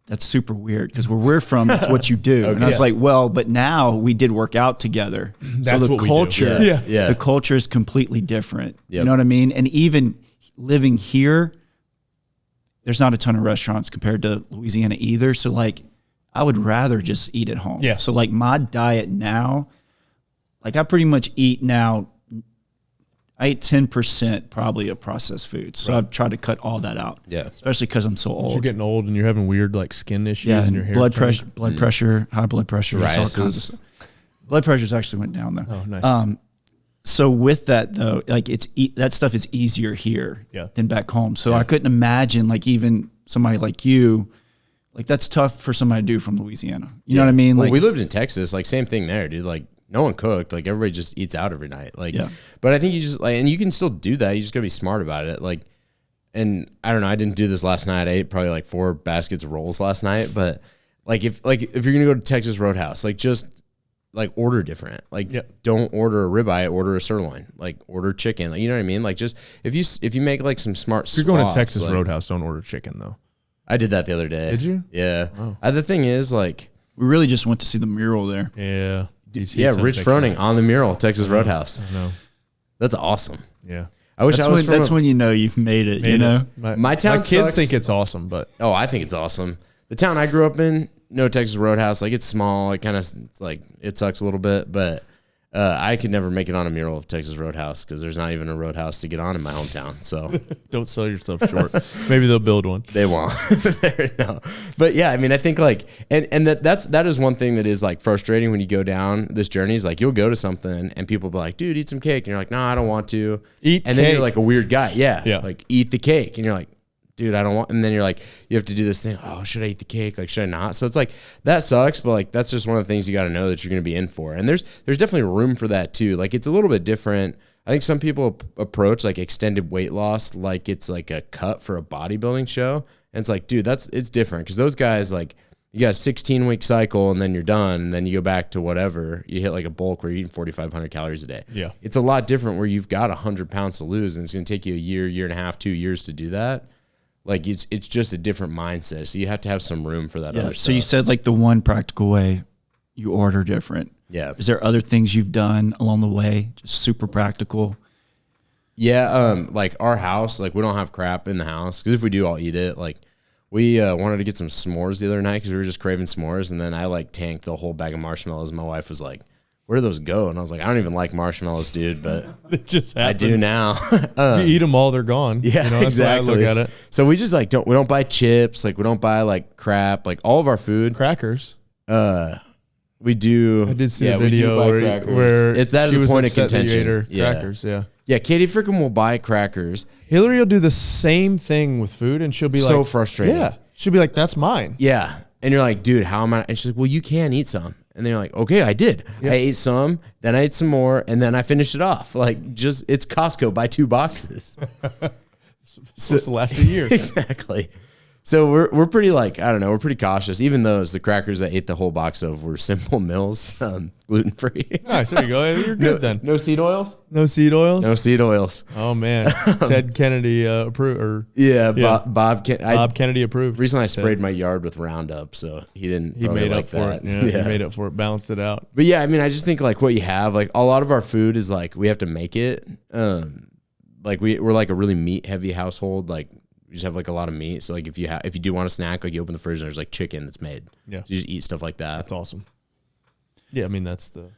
"That's super weird because where we're from, that's what you do." And I was like, "Well, but now we did work out together." That's so the what we culture, do. Yeah. the culture is completely different. Yep. You know what I mean? And even living here, there's not a ton of restaurants compared to Louisiana either. So like, I would rather just eat at home. Yeah. So like my diet now, like I pretty much eat now, I eat 10% probably of processed food. So I've tried to cut all that out. Yeah. Especially because I'm so old. You're getting old and you're having weird like skin issues Yeah, and your hair. blood pressure, high blood pressure, just all Psoriasis. kinds of stuff. Blood pressures actually went down though. Oh, nice. So with that though, like that stuff is easier here than back home. So I couldn't imagine like even somebody like you, like that's tough for somebody to do from Louisiana. You know what I mean? Well, Like we lived in Texas, like same thing there, dude. Like no one cooked. Like everybody just eats out every night. Like, but I think you just like, and you can still do that. You just gotta be smart about it. Like, and I don't know, I didn't do this last night. I ate probably like 4 baskets of rolls last night. But like if you're gonna go to Texas Roadhouse, like just like order different. Like don't order a ribeye, order a sirloin. Like order chicken. Like, you know what I mean? Like just if you make like some smart If you're going to swaps, Texas like, Roadhouse, don't order chicken though. I did that the other day. Did you? Yeah. Oh. The thing is like, we really just went to see the mural there. Yeah. Rich Froning on the mural, Texas Roadhouse. I know. That's awesome. Yeah. I wish I was from That's when you know you've made it, you know? My town kids sucks. think it's awesome, but Oh, I think it's awesome. The town I grew up in, no Texas Roadhouse. Like it's small. It kind of it's like it sucks a little bit, but I could never make it on a mural of Texas Roadhouse because there's not even a roadhouse to get on in my hometown. So don't sell yourself short. Maybe they'll build one. they won't. No. But yeah, I mean, I think like, and that is one thing that is like frustrating when you go down this journey is like, you'll go to something and people will be like, dude, eat some cake. And you're like, no, I don't want to Eat And cake. then you're like a weird guy. Yeah. Yeah. Like eat the cake. And you're like, dude, I don't want, and then you're like, you have to do this thing. Oh, should I eat the cake? Like, should I not? So it's like, that sucks, but like, that's just one of the things you got to know that you're going to be in for. And there's definitely room for that too. Like, it's a little bit different. I think some people approach like extended weight loss like it's like a cut for a bodybuilding show. And it's like, dude, it's different because those guys, like, you got a 16-week cycle and then you're done. And then you go back to whatever. You hit like a bulk where you're eating 4,500 calories a day. Yeah. It's a lot different where you've got 100 pounds to lose and it's going to take you a year and a half, 2 years to do that. Like it's just a different mindset. So you have to have some room for that other stuff. So you said like the one practical way you order different. Yeah. Is there other things you've done along the way? Just super practical. Yeah. Like our house, like we don't have crap in the house because if we do, I'll eat it. Like we wanted to get some s'mores the other night because we were just craving s'mores. And then I like tanked the whole bag of marshmallows. My wife was like, where do those go? And I was like, I don't even like marshmallows, dude, but It just happens. I do now. If you eat them all, they're gone. Yeah, that's exactly. how I look at it. So we just like we don't buy chips, like we don't buy like crap, like all of our food. Crackers. We do. I did see a we do video buy where crackers. That is she a was point of upset that you ate contention. her Yeah. Crackers, yeah. Yeah, Katie freaking will buy crackers. Hillary will do the same thing with food, and she'll be So like, frustrating. Yeah, she'll be like, "That's mine." Yeah, and you're like, dude, how am I? And she's like, well, you can eat some. And then you're like, okay, I did. I ate some, then I ate some more, and then I finished it off. Like, just it's Costco. Buy 2 boxes. It's supposed to last a year. Exactly. So we're pretty like, I don't know, we're pretty cautious. Even those, the crackers I ate the whole box of were Simple Mills, gluten free. Nice, there you go. You're good then. No seed oils. No seed oils. No seed oils. Oh man, Ted Kennedy approved, or Yeah, Yeah. Bob Kennedy approved. Recently, I sprayed my yard with Roundup, so he didn't. He probably made like up for that. it. Yeah, he made up for it. Balanced it out. But yeah, I mean, I just think like what you have, like a lot of our food is like we have to make it. Like we're like a really meat heavy household. Like we just have like a lot of meat. So like if you do want a snack, like you open the fridge and there's like chicken that's made. Yeah, So you just eat stuff like that. that's awesome. Yeah, I mean that's the.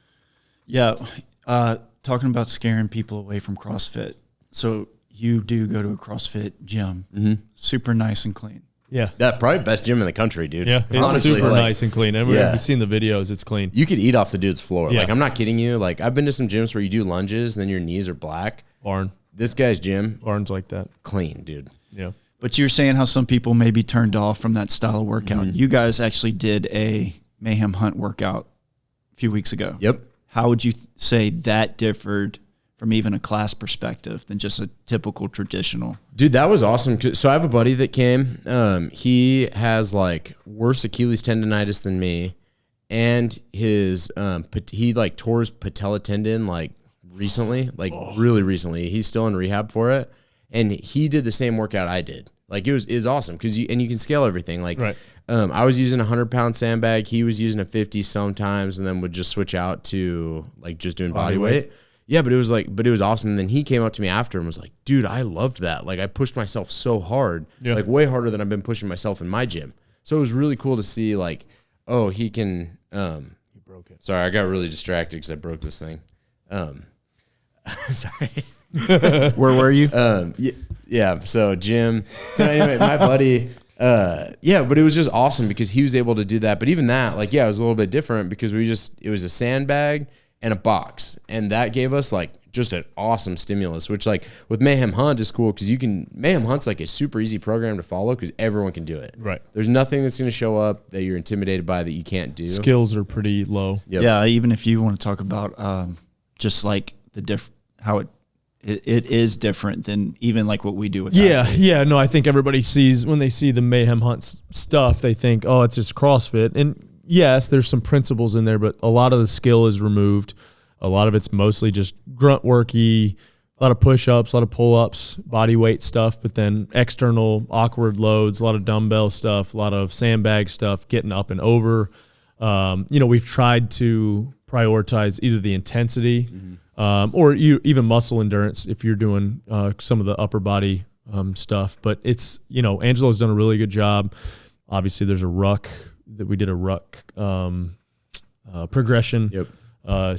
Yeah. Talking about scaring people away from CrossFit. So you do go to a CrossFit gym, super nice and clean. Yeah. That probably best gym in the country, dude. Yeah, it's Honestly, super like, nice and clean. And Yeah. we've seen the videos; it's clean. You could eat off the dude's floor. Yeah. Like I'm not kidding you. Like I've been to some gyms where you do lunges and then your knees are black. This guy's gym, Barn's like that. clean, dude. Yeah. But you're saying how some people may be turned off from that style of workout. You guys actually did a Mayhem Hunt workout a few weeks ago. Yep. How would you say that differed from even a class perspective than just a typical traditional? Dude, that was awesome. So I have a buddy that came. He has like worse Achilles tendonitis than me, and his he like tore his patella tendon like recently, like really recently. He's still in rehab for it, and he did the same workout I did. Like it was awesome because you can scale everything. Like Right. I was using 100-pound sandbag. He was using a 50 sometimes, and then would just switch out to like just doing body weight. Yeah, but it was awesome. And then he came up to me after and was like, dude, I loved that. Like I pushed myself so hard, like way harder than I've been pushing myself in my gym. So it was really cool to see like, oh, he can, you broke it. Sorry, I got really distracted because I broke this thing. Sorry. Where were you? Yeah. So gym. So anyway, my buddy, yeah, but it was just awesome because he was able to do that. But even that, like, yeah, it was a little bit different because it was a sandbag and a box. And that gave us like just an awesome stimulus, which like with Mayhem Hunt is cool because Mayhem Hunt's like a super easy program to follow because everyone can do it. Right. There's nothing that's going to show up that you're intimidated by that you can't do. Skills are pretty low. Yep. Yeah, even if you want to talk about just like how it is different than even like what we do with athletes. Yeah. No, I think everybody sees when they see the Mayhem Hunt stuff, they think, oh, it's just CrossFit. And yes, there's some principles in there, but a lot of the skill is removed. A lot of it's mostly just grunt worky, a lot of push-ups, a lot of pull-ups, body weight stuff, but then external awkward loads, a lot of dumbbell stuff, a lot of sandbag stuff, getting up and over. We've tried to prioritize either the intensity or even muscle endurance if you're doing some of the upper body stuff. But it's, Angelo's done a really good job. Obviously, there's a ruck that we did a ruck progression. Yep.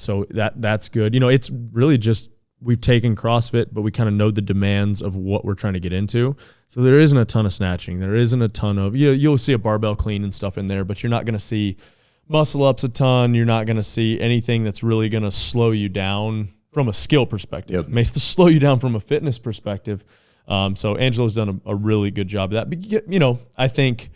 So that's good. It's really just we've taken CrossFit, but we kind of know the demands of what we're trying to get into. So there isn't a ton of snatching. There isn't a ton of you'll see a barbell clean and stuff in there, but you're not going to see muscle ups a ton. You're not going to see anything that's really going to slow you down from a skill perspective. Yep. It may slow you down from a fitness perspective. So Angelo's done a really good job of that. But, I think,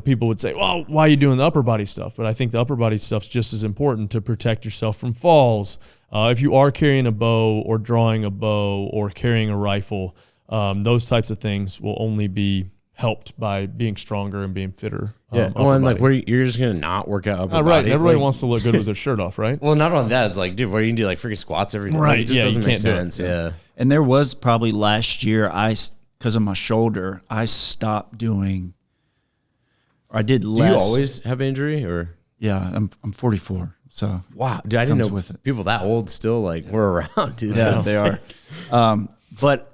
people would say, well, why are you doing the upper body stuff? But I think the upper body stuff's just as important to protect yourself from falls. If you are carrying a bow or drawing a bow or carrying a rifle, those types of things will only be helped by being stronger and being fitter. Yeah. And like, you're just going to not work out upper body. Right. Everybody like, wants to look good with their shirt off, right? Well, not only that, it's like, dude, what are you going to do? Like freaking squats every day? Right. Like, it just Yeah, doesn't you make can't do it. sense. Yeah. And there was probably last year, because of my shoulder, I stopped doing, or I did less. Do you always have injury or? Yeah, I'm 44. So wow, dude, I didn't know with it. People that old still like were around, dude. Yeah, That's they are. But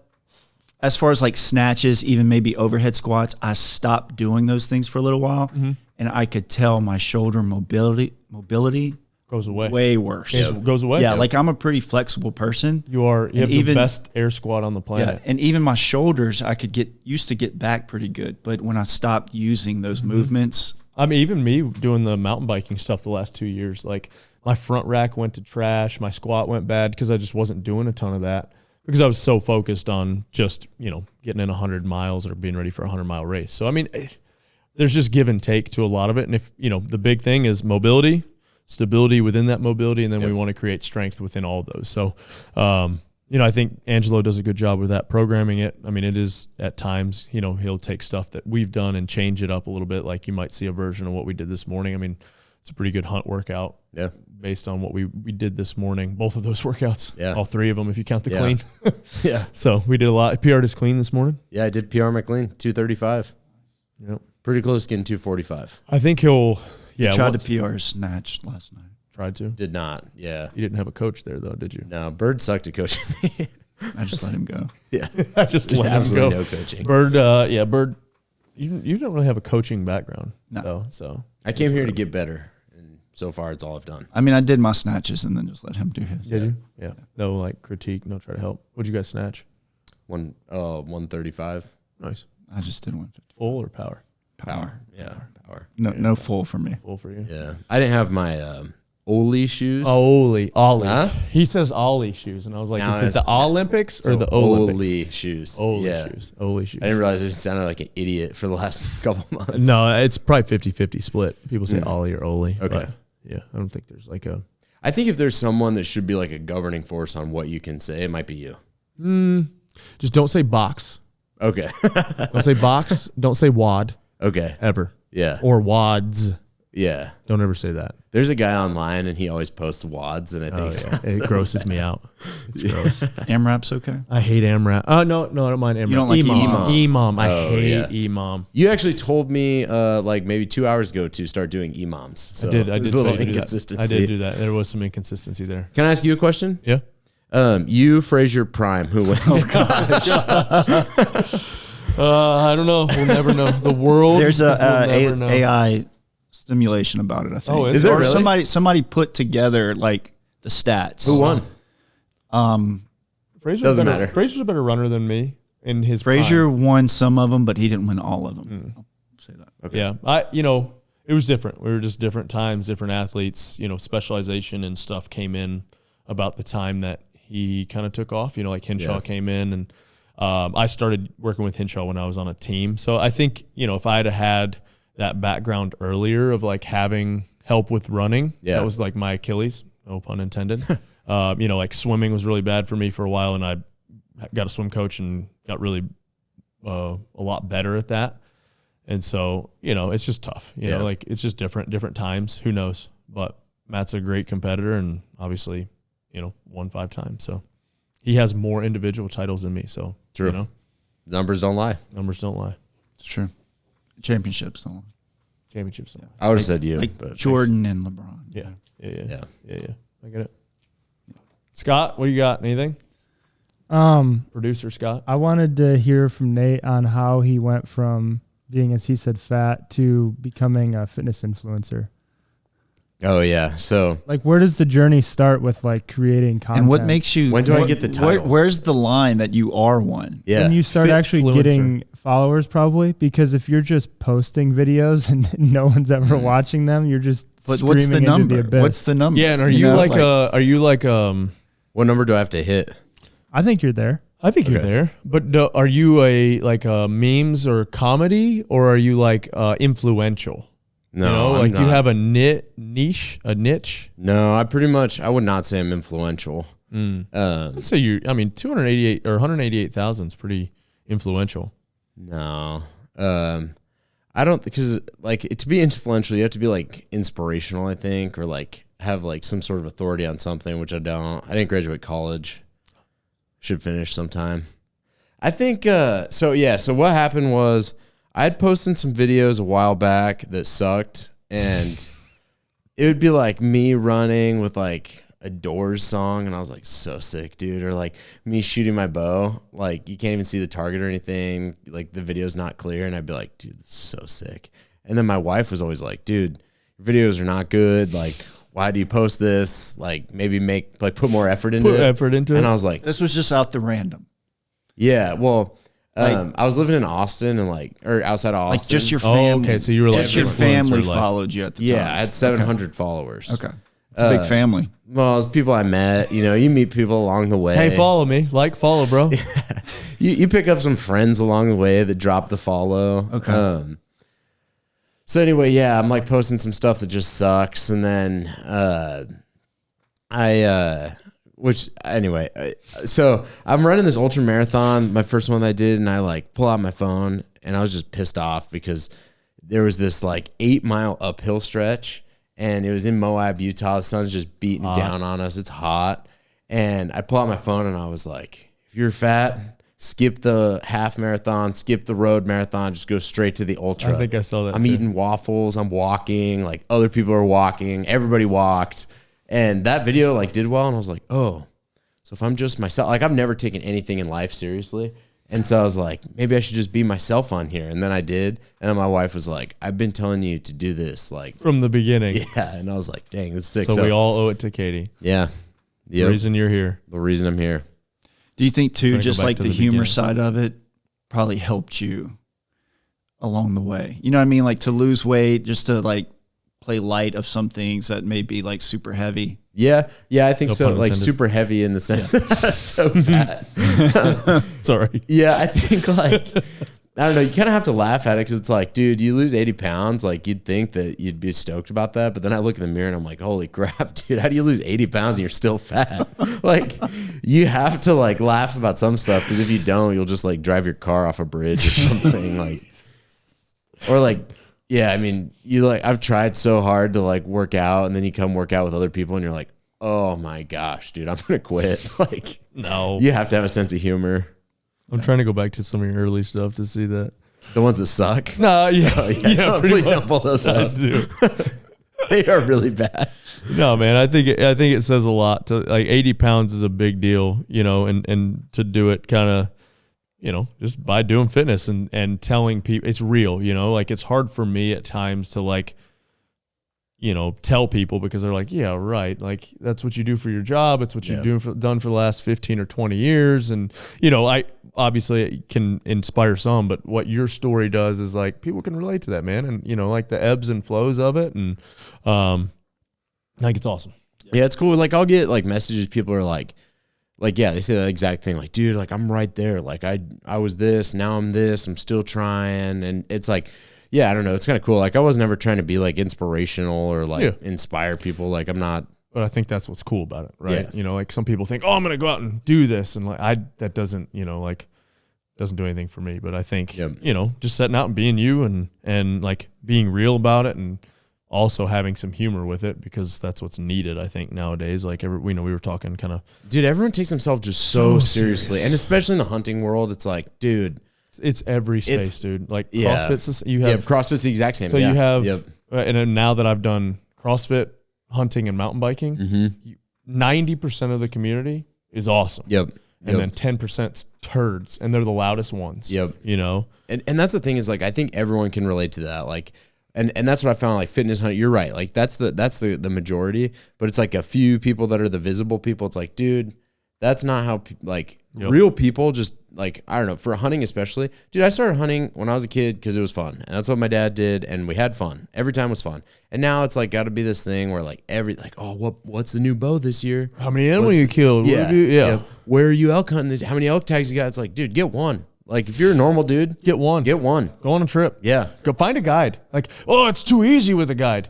as far as like snatches, even maybe overhead squats, I stopped doing those things for a little while, and I could tell my shoulder mobility goes away. way worse. Goes away. Yeah, like I'm a pretty flexible person. You have the best air squat on the Yeah, planet. and even my shoulders, I could used to get back pretty good, but when I stopped using those movements, I mean, even me doing the mountain biking stuff the last 2 years, like my front rack went to trash, my squat went bad because I just wasn't doing a ton of that because I was so focused on just, getting in 100 miles or being ready for a 100-mile race. So, I mean, there's just give and take to a lot of it. And if, the big thing is mobility, stability within that mobility, and then we want to create strength within all of those. So, I think Angelo does a good job with that, programming it. I mean, it is at times, he'll take stuff that we've done and change it up a little bit. Like you might see a version of what we did this morning. I mean, it's a pretty good hunt workout based on what we did this morning. Both of those workouts, all three of them, if you count the clean. Yeah. So we did a lot. PR'd his clean this morning. Yeah, I did PR my clean, 235. Yep. Pretty close getting 245. I think he'll, tried to PR his snatch last night. Tried to. Did not, yeah. You didn't have a coach there, though, did you? No, Bird sucked at coaching me. I just let him go. Yeah. I just let him go. Absolutely no coaching. Bird, Bird, you don't really have a coaching background, though, so. I came here to get better, and so far it's all I've done. I mean, I did my snatches and then just let him do his. Did you? Yeah. No, critique, no try to help. What'd you guys snatch? 135. Nice. I just did 150. Full or power? Power. Yeah, power. No full for me. Full for you? Yeah. I didn't have my Ollie shoes. Ollie. Huh? He says Ollie shoes, and I was like, Now is it the Olympics or the Olympics? Ollie shoes. Ollie yeah. shoes. Ollie shoes. I didn't realize I sounded like an idiot for the last couple months. No, it's probably 50-50 split. People say Ollie or Ollie. Okay. But yeah, I don't think there's like a... I think if there's someone that should be like a governing force on what you can say, it might be you. Just don't say box. Okay. Don't say box. Don't say wad. Okay. Ever. Yeah. Or wads. Yeah. Don't ever say that. There's a guy online and he always posts wads, and I think It grosses me out. It's gross. AMRAP's okay? I hate AMRAP. Oh, no, I don't mind AMRAP. You don't like EMOM. I Oh, hate yeah. EMOM. you actually told me like maybe 2 hours ago to start doing EMOMs. So I did there's a little tell you to do that. inconsistency. I did do that. There was some inconsistency there. Can I ask you a question? Yeah. You, Fraser Prime, who wins? I don't know. We'll never know. The world. There's will never know. AI stimulation about it, I think. Oh, is there or really? somebody put together like the stats. Who won? Fraser's Doesn't better. matter. Fraser's a better runner than me in his Frazier prime. won some of them, but he didn't win all of them. I'll say that. Okay. Yeah. It was different. We were just different times, different athletes. Specialization and stuff came in about the time that he kind of took off. Like Hinshaw came in, and I started working with Hinshaw when I was on a team. So I think, if I had that background earlier of like having help with running, that was like my Achilles, no pun intended. Like swimming was really bad for me for a while, and I got a swim coach and got really a lot better at that. And so, it's just tough. Like it's just different times. Who knows? But Matt's a great competitor, and obviously, won 5 times. So he has more individual titles than me. So True. Numbers don't lie. Numbers don't lie. It's true. Championships don't lie. Championships. Don't lie. I would have said you. Like but Jordan and LeBron. Yeah. Yeah. I get it. Scott, what do you got? Anything? Producer Scott. I wanted to hear from Nate on how he went from being, as he said, fat to becoming a fitness influencer. Oh yeah. So Like, where does the journey start with like creating content? And what makes you? When do I get the title? Where's the line that you are one? yeah. when you start Fit actually influencer. getting followers? Probably because if you're just posting videos and no one's ever watching them, you're just But screaming what's the into number? the abyss. What's the number? Yeah, and are you like What number do I have to hit? I think you're there. I think you're Okay. there. But are you a memes or comedy, or are you like influential? No, I'm like you not. have a niche. No, I would not say I'm influential. I'd say 288 or 188,000 is pretty influential. No. I don't, because like to be influential, you have to be like inspirational, I think, or like have like some sort of authority on something, which I don't. I didn't graduate college. Should finish sometime. I think, so what happened was I had posted some videos a while back that sucked, and it would be like me running with like a Doors song, and I was like, so sick, dude. Or like me shooting my bow, like you can't even see the target or anything, like the video's not clear, and I'd be like, dude, this is so sick. And then my wife was always like, dude, your videos are not good, like why do you post this? Like maybe put more effort into it. And I was like, this was just out the random. Yeah, well, I was living in Austin or outside of Austin. Like just your family. Okay, so you were like just your family followed you at the time. Yeah, I had 700 followers. Okay. It's a big family. Well, it's people I met. You meet people along the way. Hey, follow me. Follow, bro. You pick up some friends along the way that drop the follow. Okay. So anyway, yeah, I'm like posting some stuff that just sucks, and then so I'm running this ultra marathon, my first one that I did, and I like pull out my phone, and I was just pissed off because there was this like 8-mile uphill stretch, and it was in Moab, Utah. The sun's just beating down on us. It's hot, and I pull out my phone, and I was like, if you're fat, skip the half marathon, skip the road marathon, just go straight to the ultra. I think I saw that. I'm eating waffles, I'm walking, like other people are walking, everybody walked. And that video like did well, and I was like, oh, so if I'm just myself, like I've never taken anything in life seriously. And so I was like, maybe I should just be myself on here. And then I did. And then my wife was like, I've been telling you to do this like from the beginning. Yeah. And I was like, dang, this is sick. So we all owe it to Katie. Yeah. The reason you're here. The reason I'm here. Do you think too, just like the humor side of it probably helped you along the way? You know what I mean? Like to lose weight, just to like play light of some things that may be like super heavy. Yeah, I think No so. pun Like intended. super heavy in the sense so fat. Sorry. Yeah, I think like I don't know. You kind of have to laugh at it because it's like, dude, you lose 80 pounds. Like you'd think that you'd be stoked about that, but then I look in the mirror and I'm like, holy crap, dude, how do you lose 80 pounds and you're still fat? Like you have to like laugh about some stuff because if you don't, you'll just like drive your car off a bridge or something like, or like. Yeah, I mean, I've tried so hard to like work out, and then you come work out with other people, and you're like, oh my gosh, dude, I'm gonna quit. Like, No. you have to have a sense of humor. I'm trying to go back to some of your early stuff to see that. The ones that suck. No, yeah. Oh, yeah, please don't pull those I up. do. They are really bad. No, man, I think it says a lot. To like 80 pounds is a big deal, and to do it kind of, just by doing fitness and telling people it's real, like it's hard for me at times to like, tell people because they're like, yeah, right. Like that's what you do for your job. It's what you've done for the last 15 or 20 years. And, I obviously it can inspire some, but what your story does is like people can relate to that, man. And, like the ebbs and flows of it. And I think it's awesome. Yeah, it's cool. Like I'll get like messages. People are like, yeah, they say that exact thing. Like, dude, like I'm right there. Like I was this, now I'm this, I'm still trying. And it's like, yeah, I don't know. It's kind of cool. Like I was never trying to be like inspirational or like inspire people. Like I'm not. But I think that's what's cool about it, right? Yeah. Like some people think, oh, I'm going to go out and do this. And like that doesn't, doesn't do anything for me. But I think, just setting out and being you and like being real about it and also having some humor with it because that's what's needed, I think, nowadays. Like, we were talking kind of. Dude, everyone takes themselves just so seriously. And especially in the hunting world, it's like, dude. It's every space, dude. Like CrossFit's, you have. Yeah, CrossFit's the exact same. So you have, and then now that I've done CrossFit, hunting, and mountain biking, 90% of the community is awesome. Yep. And then 10%'s turds, and they're the loudest ones. Yep. And that's the thing is like, I think everyone can relate to that. Like, and that's what I found, like fitness hunt. You're right. Like that's the majority, but it's like a few people that are the visible people. It's like, dude, that's not how real people just like, I don't know, for hunting especially. Dude, I started hunting when I was a kid because it was fun. And that's what my dad did. And we had fun. Every time was fun. And now it's like got to be this thing where like what's the new bow this year? How many animals you killed? Yeah. Where are you elk hunting this? How many elk tags you got? It's like, dude, get one. Like if you're a normal dude, get one. Go on a trip. Yeah. Go find a guide. Like, oh, it's too easy with a guide.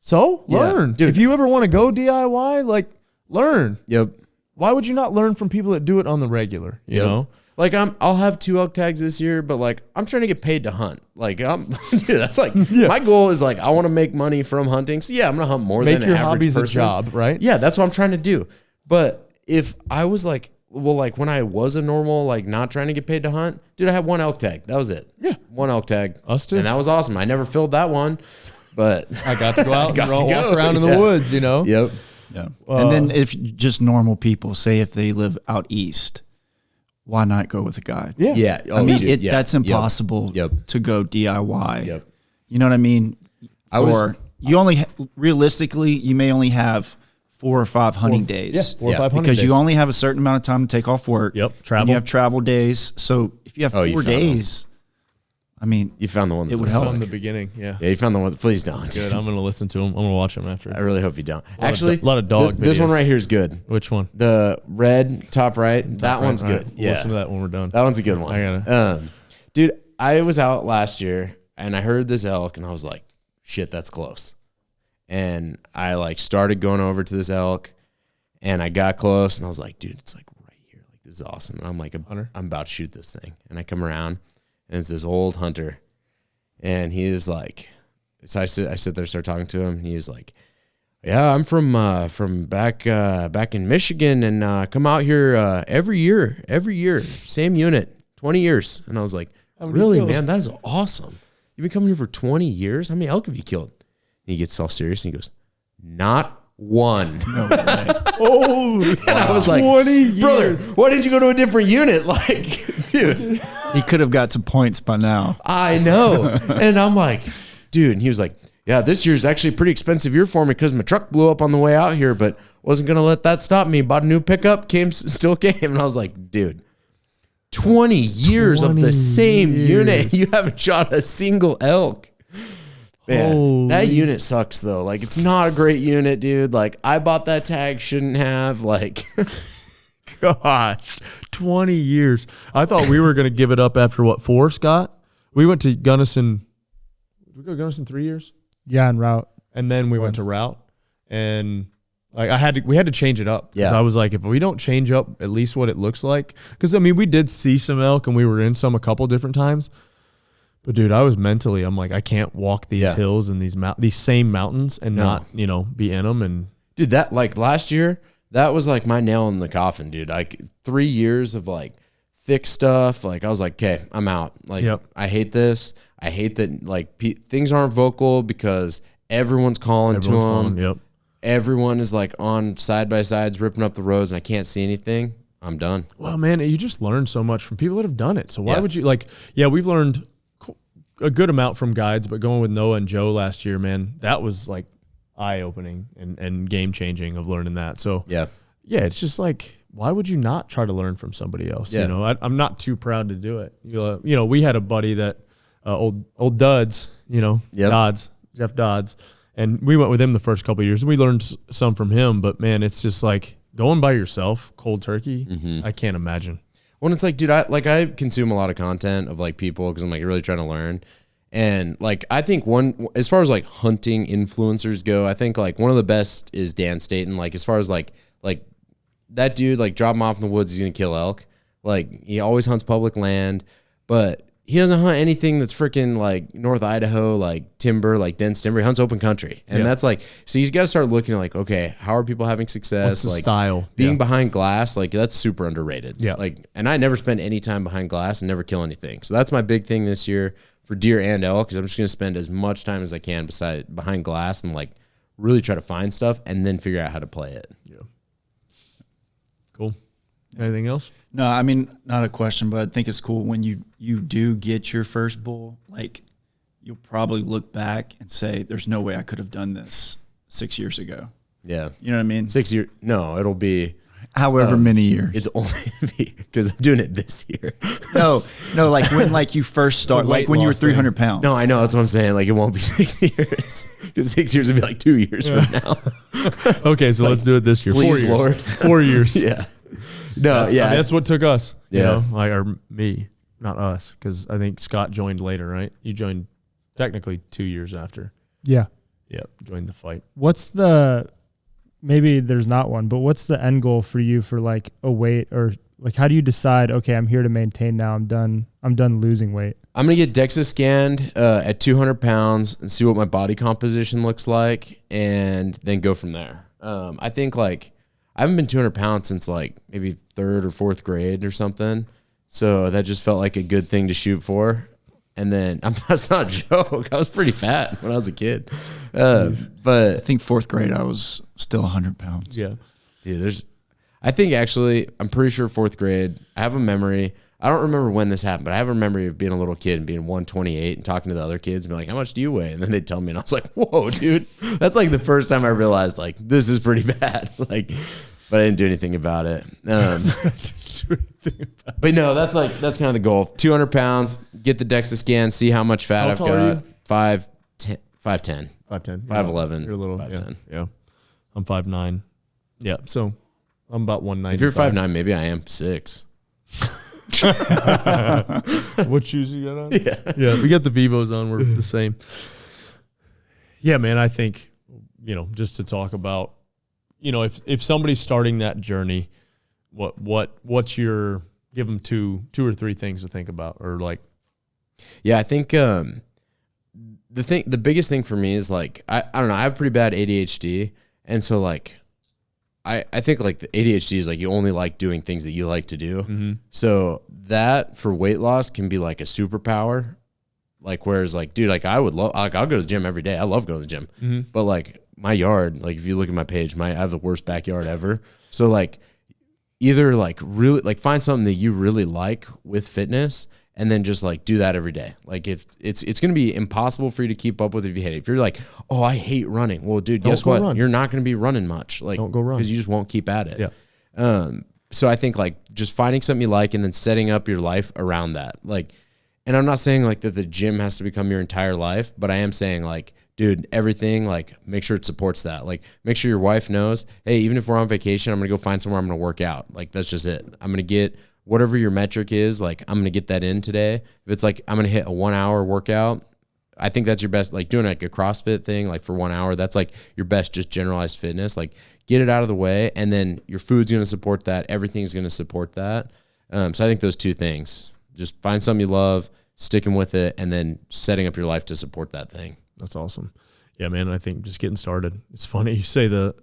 So learn. Dude. If you ever want to go DIY, like learn. Yep. Why would you not learn from people that do it on the regular? You know? Like I'll have 2 elk tags this year, but like I'm trying to get paid to hunt. Like dude, that's like my goal is like I want to make money from hunting. So yeah, I'm gonna hunt more than an average person. Make your hobbies a job, right? Yeah, that's what I'm trying to do. But if I was like, well, like when I was a normal, like not trying to get paid to hunt, dude, I had 1 elk tag. That was it. Yeah. 1 elk tag. Us too. And that was awesome. I never filled that one, but I got to go out and walk around in the woods, Yep. Yeah. And then if just normal people, say if they live out east, why not go with a guide? Yeah. Yeah. I mean, that's impossible to go DIY. Yep. You know what I mean? you only realistically you may only have 4 or 5 hunting days. 4 or 5 hunting because days. you only have a certain amount of time to take off work. Yep, travel. And you have travel days. So if you have 4 you found days, I mean, You found the one. It would that's help. From the beginning, yeah. Yeah, you found the one. Please don't. Good. I'm gonna listen to them. I'm gonna watch them after. I really hope you don't. of Actually, a lot of dog This one videos. right here is good. Which one? The red top right. That Right, one's all good. right. We'll Yeah, listen to that when we're done. that one's a good one. I gotta. Dude, I was out last year and I heard this elk and I was like, shit, that's close. And I like started going over to this elk and I got close and I was like, dude, it's like right here. Like, this is awesome. And I'm like, Hunter? I'm about to shoot this thing. And I come around and it's this old hunter. And he is like, so I sit there, start talking to him. And he is like, yeah, I'm from back in Michigan and come out here every year, same unit, 20 years. And I was like, really, man, that is awesome. You've been coming here for 20 years? How many elk have you killed? And he gets all serious and he goes, not one. no way. And I was like, 20 years. brother, why didn't you go to a different unit? Like, dude, He could have got some points by now. I know. And I'm like, dude, and he was like, yeah, this year's actually a pretty expensive year for me because my truck blew up on the way out here, but wasn't going to let that stop me. Bought a new pickup, still came. And I was like, dude, 20 years of the same unit. You haven't shot a single elk. Man, that unit sucks though. Like, it's not a great unit, dude. Like, I bought that tag, shouldn't have. Like, Gosh, 20 years. I thought we were gonna give it up after what, 4, Scott? We went to Gunnison. Did we go to Gunnison 3 years? Yeah, en route. And then we went to route, and like we had to change it up because Yeah. I was like, if we don't change up at least what it looks like, because I mean we did see some elk and we were in some a couple different times, but dude, I was mentally, I'm like, I can't walk these Yeah. hills and these same mountains and No. not be in them. And dude, that like last year, that was like my nail in the coffin, dude. Like 3 years of like thick stuff. Like I was like, okay, I'm out. Like Yep. I hate this. I hate that like things aren't vocal because everyone's calling to them. Yep. Everyone is like on side by sides ripping up the roads and I can't see anything. I'm done. Well, man, you just learn so much from people that have done it. So why Yeah. would you we've learned a good amount from guides, but going with Noah and Joe last year, man, that was like eye-opening and game-changing of learning that. So Yeah. yeah, it's just like, why would you not try to learn from somebody else? Yeah. You know, I'm not too proud to do it. We had a buddy that old Duds, Yep. Jeff Dodds, and we went with him the first couple of years. We learned some from him, but man, it's just like going by yourself, cold turkey. Mm-hmm. I can't imagine. When it's like, dude, I consume a lot of content of like people because I'm like really trying to learn. And like, I think as far as like hunting influencers go, I think like one of the best is Dan Staton. Like as far as like that dude, like drop him off in the woods, he's going to kill elk. Like he always hunts public land, but he doesn't hunt anything that's freaking like North Idaho, like timber, like dense timber. He hunts open country. And Yeah. that's like, so you got to start looking at like, okay, how are people having success? What's the like style? being Yeah. behind glass, like that's super underrated. Yeah. Like, and I never spend any time behind glass and never kill anything. So that's my big thing this year for deer and elk, because I'm just going to spend as much time as I can behind glass and like really try to find stuff and then figure out how to play it. Yeah. Cool. Anything else? No, I mean, not a question, but I think it's cool when you do get your first bull, like you'll probably look back and say, there's no way I could have done this 6 years ago. Yeah. You know what I mean? 6 years. No, it'll be, However many years. it's only me because I'm doing it this year. No, like when like you first start, The like weight when you were loss thing. 300 pounds. No, I know. That's what I'm saying. Like it won't be 6 years because 6 years would be like 2 years from now. Okay, so let's do it this year. 4 please, years. Lord. 4 years. Yeah. No, That's, yeah. I mean, that's what took us. You Yeah. know, like or me, not us, because I think Scott joined later, right? You joined technically 2 years after. Yeah. Yep, joined the fight. Maybe there's not one, but what's the end goal for you for like a weight, or like how do you decide, okay, I'm here to maintain now, I'm done losing weight? I'm going to get DEXA scanned at 200 pounds and see what my body composition looks like and then go from there. I think like I haven't been 200 pounds since like maybe 3rd or 4th grade or something. So that just felt like a good thing to shoot for. And then that's not a joke. I was pretty fat when I was a kid. I But think 4th grade, I was still 100 pounds. Yeah. dude, I'm pretty sure 4th grade, I have a memory. I don't remember when this happened, but I have a memory of being a little kid and being 128 and talking to the other kids and being like, how much do you weigh? And then they'd tell me, and I was like, whoa, dude. That's like the first time I realized, like, this is pretty bad. Like, but I didn't do anything about it. But no, that's kind of the goal. 200 pounds, get the DEXA scan, see how much fat I've tall are got. you? 5'10". 5'10". 5'11". You're a little, 5'10". yeah. I'm 5'9". Yeah, so I'm about 190. If you're 5'9", maybe I am 6. What shoes you got on? Yeah. We got the Vivos on. We're the same. Yeah, man, I think, just to talk about, if somebody's starting that journey, what's your, give them two or three things to think about, or like. Yeah, I think the biggest thing for me is like, I don't know, I have pretty bad ADHD. And so like, I think like the ADHD is like you only like doing things that you like to do. Mm-hmm. So that for weight loss can be like a superpower. Like, whereas like, dude, like I would love, like I'll go to the gym every day. I love going to the gym. Mm-hmm. But like my yard, like if you look at my page, I have the worst backyard ever. So like either like really like find something that you really like with fitness and then just like do that every day. Like if it's going to be impossible for you to keep up with if you hate it. If you're like, oh, I hate running. Well, dude, guess what? Run. You're not going to be running much. Like, don't go run because you just won't keep at it. Yeah. So I think like just finding something you like and then setting up your life around that. Like, and I'm not saying like that the gym has to become your entire life, but I am saying like, dude, everything, like make sure it supports that. Like make sure your wife knows, hey, even if we're on vacation, I'm going to go find somewhere I'm going to work out. Like that's just it. I'm going to get whatever your metric is, like I'm going to get that in today. If it's like I'm going to hit a 1 hour workout, I think that's your best, like doing like a CrossFit thing, like for 1 hour, that's like your best, just generalized fitness. Like get it out of the way. And then your food's going to support that. Everything's going to support that. So I think those two things, just find something you love, sticking with it, and then setting up your life to support that thing. That's awesome. Yeah, man, I think just getting started. It's funny you say a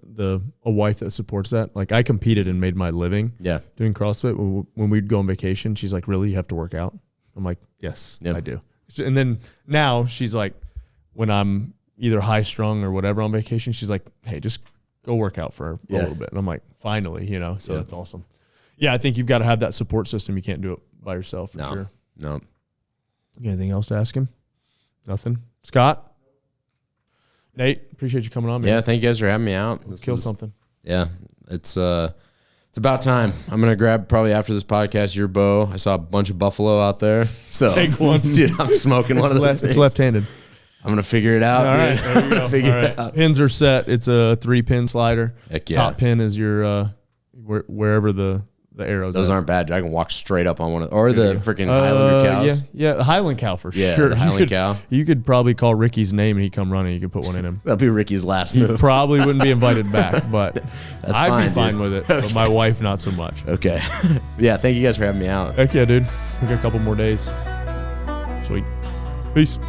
wife that supports that. Like I competed and made my living doing CrossFit. When we'd go on vacation, she's like, really, you have to work out? I'm like, yes, I do. And then now she's like, when I'm either high strung or whatever on vacation, she's like, hey, just go work out for a little bit. And I'm like, finally, so that's awesome. Yeah, I think you've got to have that support system. You can't do it by yourself for sure. No. You got anything else to ask him? Nothing? Scott? Nate, appreciate you coming on, man. Yeah, thank you guys for having me out. Let's kill something. Yeah, it's about time. I'm gonna grab probably after this podcast your bow. I saw a bunch of buffalo out there, so take one, dude. I'm smoking one of those things. It's left-handed. I'm gonna figure it out. All right, there you go. Figure it out. Pins are set. It's a 3-pin slider. Heck yeah. Top pin is your wherever the arrows. Those aren't bad. I can walk straight up on one of, or the freaking Highlander cows. Yeah, the Highland cow for Yeah, sure. the Highland cow. You could probably call Ricky's name and he'd come running. You could put one in him. That'll be Ricky's last He move. probably wouldn't be invited back, but I'd be fine dude. with it. But my wife, not so much. Okay. Yeah, thank you guys for having me out. Heck yeah, dude. We got a couple more days. Sweet. Peace.